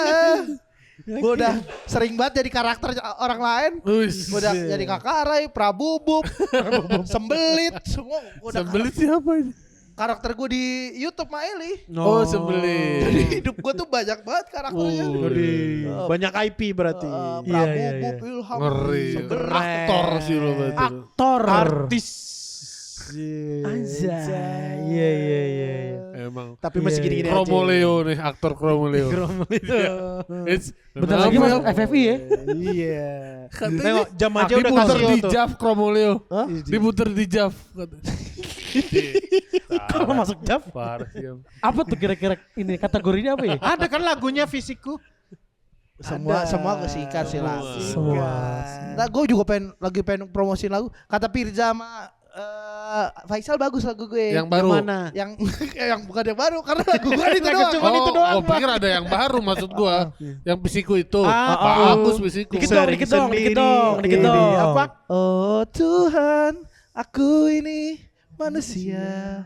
Gue udah sering banget jadi karakter orang lain. Wis. Gue udah jadi Kakak Rai, Prabubub, Sembelit, semua. Gua udah Sembelit siapa ini? karakter gue di YouTube Maeli. Oh, Sembelit. Jadi hidup gue tuh banyak banget karakternya. Banyak IP berarti. Prabubub, Ilham, Ngeri. Sembelit. Aktor sih lo berarti. Aktor. Artis. Anjay. Iya. Emang. Tapi masih gini-gini aja. Kromoleo nih, aktor Kromoleo. Bentar lagi masuk FFI ya. Iya. Katanya Tengok jam aja udah diputer kasih di tuh. Jav Kromoleo. Diputer di Jav. Kalau masuk Jav. Parah sih. Apa tuh kira-kira ini kategorinya apa ya? Ada kan lagunya Fisikku. Semua kesikat sih lah. Semua. Nah, gue juga lagi pengen promosiin lagu. Kata Pirza sama Faisal bagus lagu gue. Yang baru. Mana? yang yang bukan yang baru karena lagu gue itu doang. Cuman itu doang, Oh, pikir ada yang baru maksud gua. Yang pisiku itu. Ah, Bagus pisiku. Dikit dong. Apa? Oh Tuhan, aku ini manusia.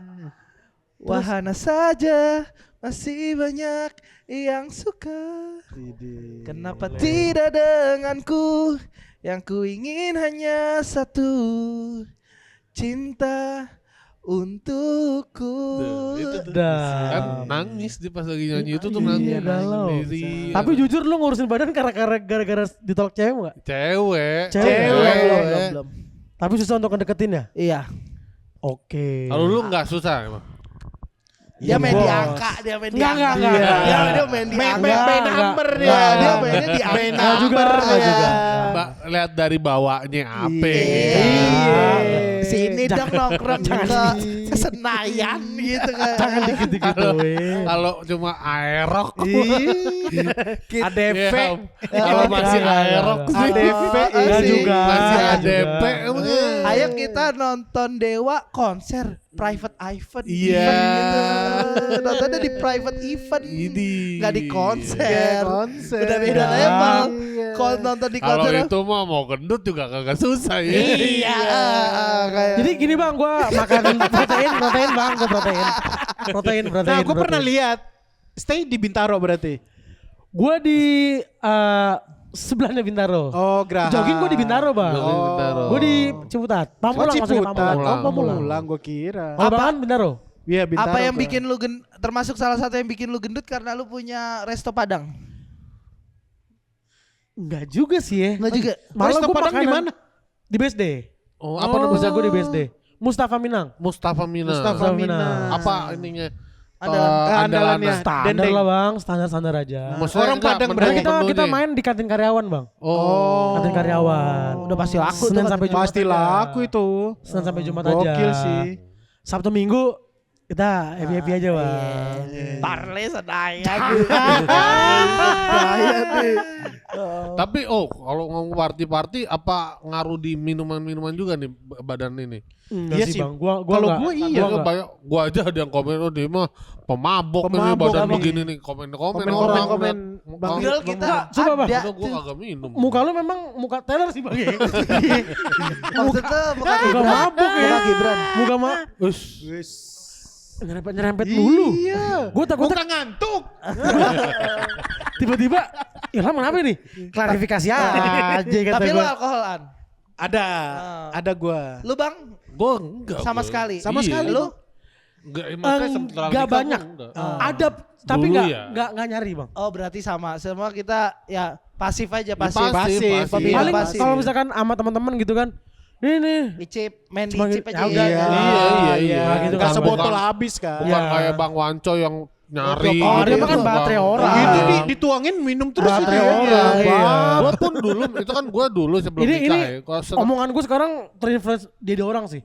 Wahana saja masih banyak yang suka. Kenapa tidak denganku? Yang ku ingin hanya satu, cinta untukku. Kan nangis dia pas lagi nyanyi itu tuh nangis galau. sendiri. Tapi jujur lu ngurusin badan gara-gara ditolak cewek enggak? Cewek. Belum. Tapi susah untuk ngedeketin ya? Iya. Oke. Kalau lu enggak susah emang. Dia main di bos. angka, dia main di Enggak, angka. enggak. Dia main di angka. Main number dia. Nah, dia mainnya di Main angka. number dia. Lihat dari bawahnya apa. Iya. Sini Jangan- dong nongkrong ke Senayan gitu kan. Jangan dikit-dikit weh. Kalau cuma aerok. ADV. Kalau masih aerok sih. ADV. Enggak juga. Masih Enggak ADP. juga. Ayo kita nonton Dewa konser private event. Iya. Event gitu. Nontonnya di private event. Ini. Gak di konser. konser. Udah beda Iya. level. Kalau nonton di Kalau konser. itu mah mau gendut juga kagak susah ya. Iya. Kayak. Jadi gini bang, gue makan protein bang, gue protein. Nah, gue pernah lihat. Stay di Bintaro berarti. Gue di sebelahnya Bintaro. Oh, Geraha. Jogging gue di Bintaro bang. Jogging Bintaro. Gue di Ciputat. Pamulang maksudnya Ciputat. Pamulang. Oh, Pamulang gue kira. Kalau bangan Bintaro. Iya, Bintaro. Apa yang gua. bikin lu termasuk salah satu yang bikin lu gendut karena lu punya resto Padang? Enggak juga sih ya. Enggak juga. Malah Resto gue Padang makanan di mana? Di BSD. Oh, Apa nama gue di BSD? Mustafa Minang. Mustafa Mina. Mustafa Mina. Apa ininya? Andalannya. Standar Dendeng. lah bang, standar aja. Maksudnya Orang enggak Padang menu- berarti. Kita menunya. main di kantin karyawan bang. Oh. Kantin karyawan. Udah pasti laku Senin tuh sampai Jumat. Pasti aja. laku itu. Senin sampai Jumat aja. Gokil sih. Sabtu Minggu kita happy aja bang. Parle Senayan. Tapi kalau ngomong party apa ngaruh di minuman-minuman juga nih badan ini? Enggak Iya sih sih. bang. Gua Kalau enggak. gua iya. Gua enggak. banyak, gua aja ada yang komen dia mah pemabok nih Pemabok, badan Bang. begini nih komen Komen. Bang Bang, kita Coba, Bang. ada Udah gua tuh. kagak minum. Muka lu memang muka Taylor sih bang. Ya? Maksudnya bukan Muka Gibran. mabuk ya. Bukan Gibran. Muka nyerempet dulu. Iya. Gue takut Bukan ngantuk. tiba-tiba Ilham kenapa nih? Klarifikasi aja kata Tapi lu gua. alkoholan. Ada. Ada gua. Lu Bang Gua enggak. sama gua. sekali. Sama Iya. sekali. Lu? Enggak, makanya setelah Enggak nikah banyak. gua enggak. Ada tapi Dulu enggak ya. nyari bang. Oh berarti sama. Semua kita ya pasif aja pasif. pasif. Pemilih Paling pasif. kalau misalkan sama teman-teman gitu kan. Nih. Dicip, main Cuma dicip gitu. aja. Ya udah, ya. Iya. gitu Nggak kan. sebotol Bukan- habis kan. Bukan Iya. kayak Bang Wanco yang nyari. Oh, dia gitu. mah kan baterai orang. Itu dituangin minum terus Baterai itu ya. orang, iya. Gua pun dulu itu kan gua dulu sebelum Ini nikah ya. Kalau omongan gue sekarang terinfluence jadi orang sih.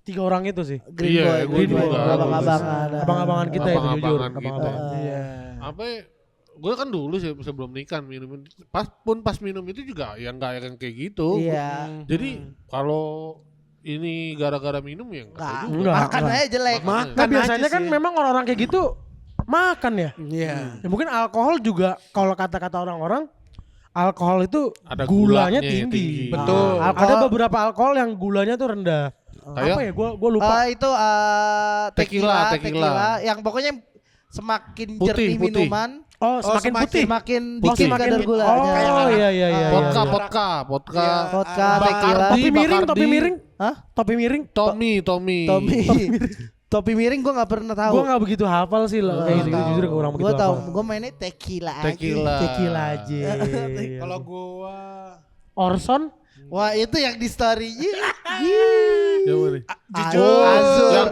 3 orang itu sih. Green Iya, boy, gua green boy, juga. abang-abangan. Abang-abangan kita itu jujur. Abang-abangan gitu. Abang-abangan. Iya. apa gue kan dulu sih sebelum nikah minum pas minum itu juga ya nggak yang kayak gitu. Iya. Jadi kalau ini gara-gara minum ya enggak. Enggak, makan enggak. aja jelek. Nah biasanya kan memang orang-orang kayak gitu makan ya. Iya. Ya mungkin alkohol juga kalau kata-kata orang-orang alkohol itu Ada gulanya gulanya tinggi. tinggi. Betul. Ada beberapa alkohol yang gulanya tuh rendah. Kayak? Apa ya? Gua lupa. Itu Tequila. yang pokoknya semakin Putih, jernih putih. minuman, Oh, semakin putih. semakin Oh, dikit semakin kadar gulanya. Oh, iya iya iya. Vodka, iya. vodka. Vodka, Bacardi, tequila. Topi miring, Bacardi. topi miring. Hah? Topi miring. Tommy. Topi miring gue nggak pernah tahu. Gua enggak begitu hafal sih lah kayak gitu. Jujur kurang begitu Gue tahu, hafal. gue mainnya tequila aja. Tequila. Tequila aja. Kalau gua Orson Wah itu yang di story-nya. Ya boleh. jujur Azur.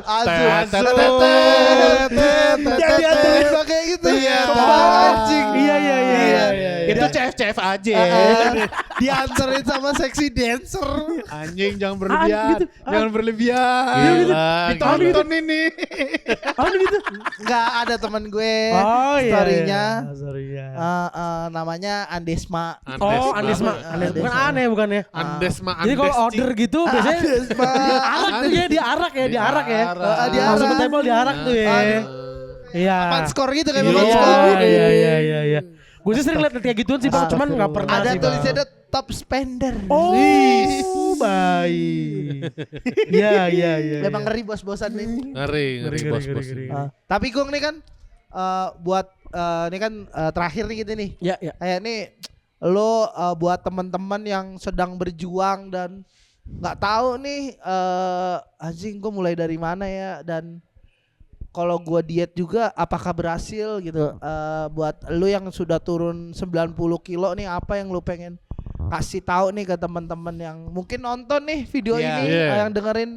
Yang dianterin pakai gitu. Iya. Anjing. Iya iya iya. itu CF aja. Dianterin sama sexy dancer. Anjing jangan berlebihan. gitu. Jangan berlebihan. Gila. Ditonton ini. Oh gitu. Enggak ada teman gue. Oh iya. Story-nya. Story-nya. Namanya Andesma. Oh, Andesma. Bukan aneh bukan ya? Andesma. Jadi kalau order gitu biasanya Andesma. diarak tuh ya, diarak ya. Diarak. Langsung ke table diarak tuh ya. Iya. Papan skor gitu kan, Iya, papan skor. iya. Gue sih sering liat kayak gituan sih bang, cuman nggak pernah Ada sih bang. tulisannya top spender. Oh, baik. Iya. Memang ngeri bos-bosan nih. Ngeri bos-bos. Tapi Gung nih kan buat ini kan terakhir nih gitu nih. Ya. Kayak nih lo buat teman-teman yang sedang berjuang dan nggak tahu nih anjing gue mulai dari mana ya, dan kalau gue diet juga apakah berhasil gitu. Buat lo yang sudah turun 90 kilo nih, apa yang lo pengen kasih tahu nih ke teman-teman yang mungkin nonton nih video Iya. ini, Iya. yang dengerin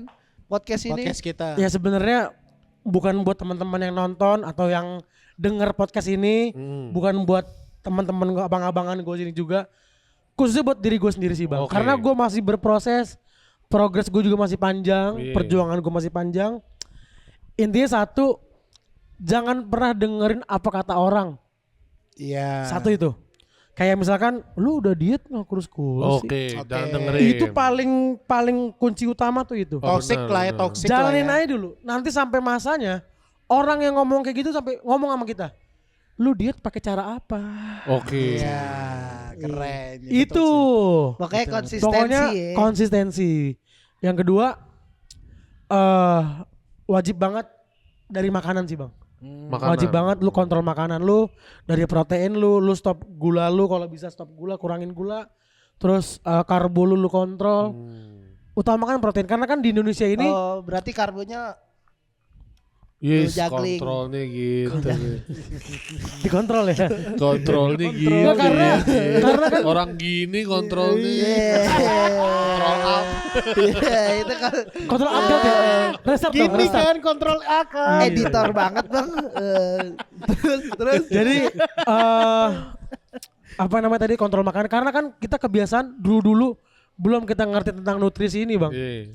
podcast ini. Podcast kita. Ya sebenarnya bukan buat teman-teman yang nonton atau yang denger podcast ini, bukan buat teman-teman abang-abangan gue sini juga, khususnya buat diri gue sendiri sih bang. Oke. Karena gue masih berproses, progres gue juga masih panjang, Iya. perjuangan gue masih panjang. Intinya satu, jangan pernah dengerin apa kata orang. Iya. Satu itu. Kayak misalkan lu udah diet nggak kurus-kurus sih. Oke, jangan dengerin. Itu paling kunci utama tuh itu. Toxic benar, lah ya, benar. toxic Jalanin lah ya. aja dulu. Nanti sampai masanya orang yang ngomong kayak gitu sampai ngomong sama kita. Lu diet pakai cara apa? Oke. Iya, keren. Itu. Pokoknya konsistensi Pokoknya ya. konsistensi. Yang kedua wajib banget dari makanan sih, Bang. Makanan. Wajib banget lu kontrol makanan lu, dari protein lu stop gula lu, kalau bisa stop gula, kurangin gula. Terus karbo lu kontrol. Utamakan protein karena kan di Indonesia ini Oh, berarti karbonya Yes, juggling. kontrolnya gitu. dikontrol ya. Kontrolnya gitu. Enggak, karena kan Orang gini kontrolnya. Control up. Itu kan kontrol update ya. Restart dong, Gini restart. kan kontrol akal. editor banget bang. Terus Jadi apa namanya tadi, kontrol makanan, karena kan kita kebiasaan dulu belum kita ngerti tentang nutrisi ini bang. Iya.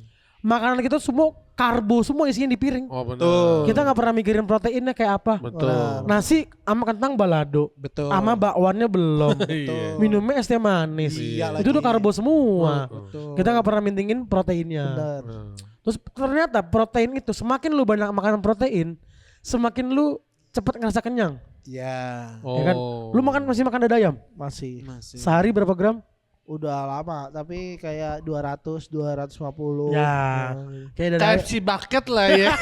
Makanan kita semua karbo, semua isinya di piring. Oh benar. Kita nggak pernah mikirin proteinnya kayak apa. Betul. Nasi sama kentang balado, Betul. sama bakwannya belum. Iya. Minumnya es teh manis. Iya Itu udah lagi. karbo semua. Betul. Kita nggak pernah mintingin proteinnya. benar. Terus ternyata protein itu semakin lu banyak makan protein, semakin lu cepet ngerasa kenyang. Iya. Oh. Ya kan? Lu masih makan dada ayam? Masih Masih. Sehari berapa gram? udah lama tapi kayak 200 250. Ya, kayak dada ayam. KFC bucket lah ya.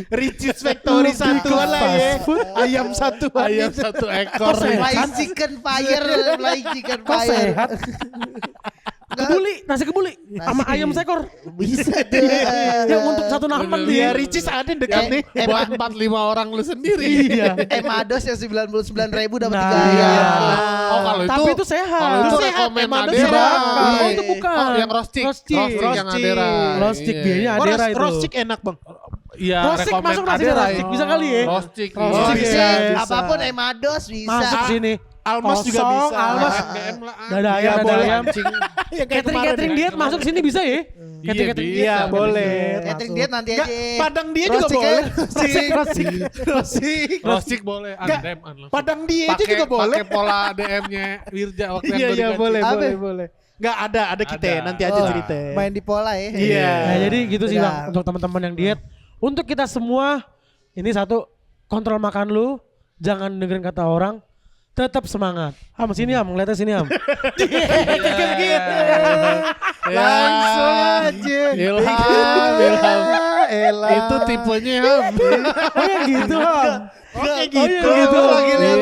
Ricis Factory satuan lah ya. Ayam satuan. Ayam satu ekor. Flying chicken fire, flying chicken Kok fire. sehat? Kebuli, nasi kebuli sama ayam seekor. Bisa tuh. Yang untuk satu nampan Iya, dia. Ricis ada dekat nih. Buat 4-5 orang lu sendiri. Iya. Mados yang 99.000 dapat Nah, 3 ayam. iya. Oh kalau itu. Tapi itu sehat. Kalau itu Itu sehat, rekomen emang ada Adera. sehat. Oh, itu bukan. Oh, yang roastik. Roastik. Yang Adera. Roastik Iya. biayanya Adera itu. Roastik enak bang. Iya, Roastik rekomen masuk nasi Adera roastik, ini. bisa kali ya. Roastik. Roastik Iya. bisa. bisa. Apapun Mados bisa. Masuk sini. Almas juga Kosong, bisa. Almas. DM lah. Dada ayam, Iya, dada boleh. ayam. Ya, kayak Catering diet masuk sini bisa ya? Catering bisa. Iya, boleh. Catering diet nanti aja. Padang dia juga Roastik boleh. ya? Roastik. Roastik boleh. Nggak, DM-an langsung. Padang dia aja juga boleh. Pakai pola DM-nya Wirja waktu yang Iya, baru iya, diganti. boleh, Apa? boleh, boleh. Enggak ada kita nanti aja cerita. Main di pola ya. Iya. Nah, jadi gitu sih Udah. Bang untuk teman-teman yang diet. Untuk kita semua ini satu, kontrol makan lu, jangan dengerin kata orang, tetap semangat. Ham sini Ham, ngeliatnya sini Ham. Langsung aja. Ilham. Elah. Itu tipenya Ham. Oh ya gitu Ham. Oke Oh iya gitu. lagi lihat.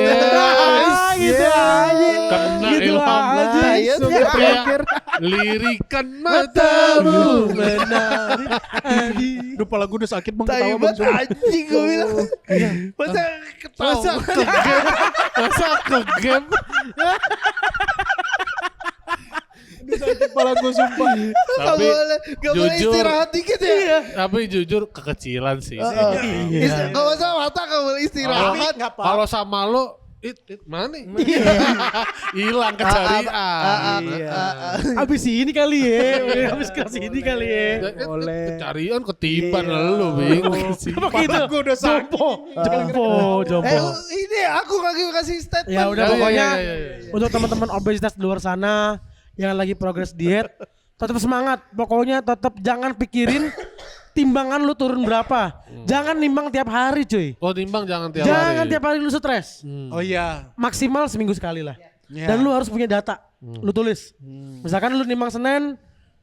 Gitu aja. Kena Gitu Ilham. aja. Langsung Iya. terakhir. Lirikan matamu. Menari. Duh, pala gue udah sakit Bang Tai ketawa Bang. banget anjing gue bilang. Masa ketawa. Masa ke game? Udah sakit pala gue sumpah. Tapi Gak boleh jujur. istirahat dikit ya. Tapi jujur kekecilan sih. Iya. Gak usah mata gak boleh istirahat. Enggak apa. Kalau sama lo mana nih? Hilang Ah, kecarian. Abis ini kali ya. Abis kelas ini kali ya. Boleh. Kecarian ketiban lu bingung sih. Apa gitu? Gue udah sakit. Jompo. Ini aku lagi kasih statement. Ya udah Iya, pokoknya iya, iya, iya. untuk teman-teman obesitas di luar sana yang lagi progres diet, tetap semangat. Pokoknya tetap jangan pikirin timbangan lu turun berapa. Jangan nimbang tiap hari cuy. Oh timbang jangan tiap Jangan hari. tiap hari lu stres. Oh iya. Maksimal seminggu sekali lah. Iya. Dan lu harus punya data. Lu tulis. Misalkan lu nimbang Senin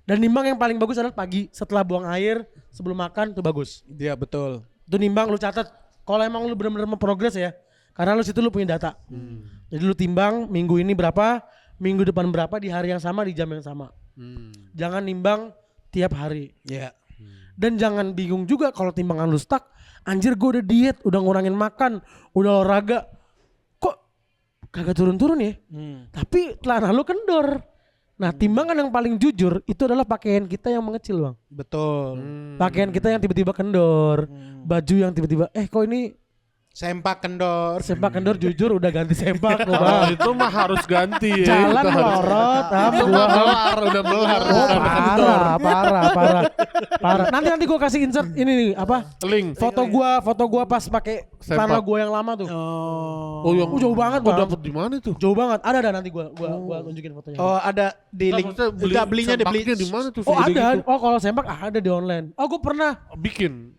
dan nimbang yang paling bagus adalah pagi setelah buang air, sebelum makan itu bagus. Iya betul. Itu nimbang lu catat. Kalau emang lu benar-benar mau progres ya. Karena lu situ lu punya data. Jadi lu timbang minggu ini berapa, minggu depan berapa di hari yang sama di jam yang sama. Jangan nimbang tiap hari. Iya. Dan jangan bingung juga kalau timbangan lu stuck. Anjir gue udah diet, udah ngurangin makan, udah olahraga. Kok kagak turun-turun ya? Tapi celana lu kendor. Nah timbangan yang paling jujur itu adalah pakaian kita yang mengecil Bang. Betul. Pakaian kita yang tiba-tiba kendor. Baju yang tiba-tiba kok ini Sempak kendor. sempak kendor jujur udah ganti sempak gua Oh, Bang. itu mah harus ganti ya. Jalan Itu harus- melorot, Itu mah melar, udah melar. Oh bukan kendor. parah. Nanti gua kasih insert ini nih apa? Link. Foto gua pas pakai celana Sempak. gua yang lama tuh. Oh yang Jauh banget Oh Bang. dapet di mana tuh? Jauh banget. Ada nanti gua tunjukin fotonya. Oh ada di link. Enggak belinya di beli. di mana tuh? Oh video ada. gitu? Oh kalau sempak ada di online. Oh gua pernah Bikin.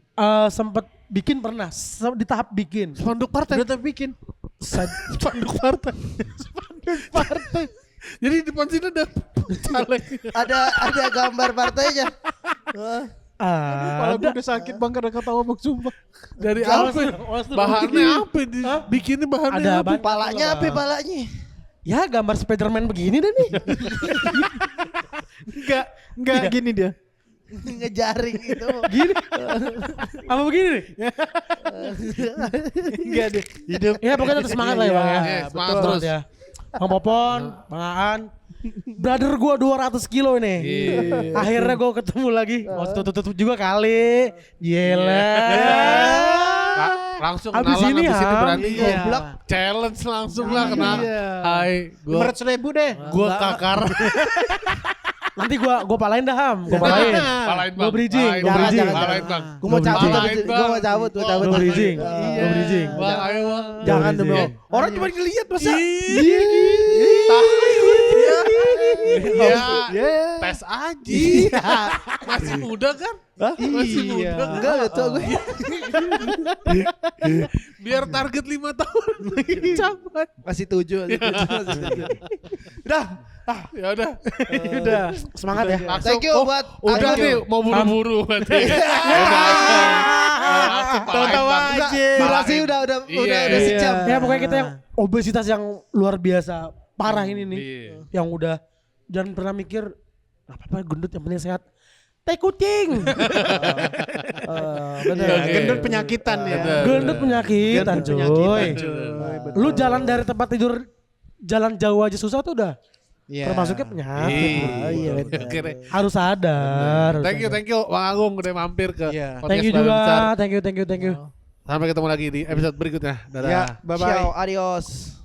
sempet bikin pernah di tahap bikin. Spanduk partai. Udah bikin. Spanduk partai. Spanduk partai. Jadi di depan sini ada caleg. Ada gambar partainya. Kepala gue udah sakit Bang karena ketawa Bang sumpah. Dari Awas apa? lu, awas lu. Bahannya apa? Bikinnya bahannya Ada apa? banyak Palanya lah, apa Bang. palanya? Ya gambar Spiderman begini deh nih. Enggak gini dia. Ngejaring itu. Gini. Apa begini nih? Enggak deh. Hidup. Ya pokoknya tetap semangat lah ya Bang ya. Iya, semangat Betul. terus. Ya. Bang Popon, Bang Aan. Brother gua 200 kilo ini. Iya. Akhirnya gua ketemu lagi. Oh tutup juga kali. Gila. Langsung Abis kenalan ini, abis ini Ham. berani Iya. goblok. Challenge langsung lah kenal. Iya. Hai, 500.000 deh. gua kakar. Nanti gua palain dah Ham. Gua palain. Palain Gua bridging, Palain, gua Bang. bridging. Palain, Bang. Gue mau cabut Palain, tapi Bang. gue mau cabut. Gua bridging. Gua bridging. Bang, ayo Bang. Jangan demi bridging. orang cuma ngelihat masa. Ya, tes aja. Masih muda kan? Masih muda kan? Enggak betul gue. Biar target 5 tahun capai. Masih 7. Udah. Ya udah. Udah. Semangat ya. Langsung. Thank you buat Udah Thank nih you. mau buru-buru berarti. Tahu-tahu aja. Durasi udah Iya. sejam. Ya pokoknya kita yang obesitas yang luar biasa parah ini nih. Iya. Yang udah jangan pernah mikir apa gendut yang penting sehat. Tai kucing. Bener. Oke. Gendut penyakitan ya. Bener. Gendut penyakitan Gendut penyakitan, cuy. cuy. Lu jalan dari tempat tidur jalan jauh aja susah tuh udah Iya. termasuknya penyakit. Iya, Oke deh. Harus sadar. harus Thank you, sadar. thank you Bang Agung udah mampir ke Iya. podcast Thank you Badan juga. Besar. Thank you. Sampai ketemu lagi di episode berikutnya. Dadah. Ya, bye bye. Ciao, adios.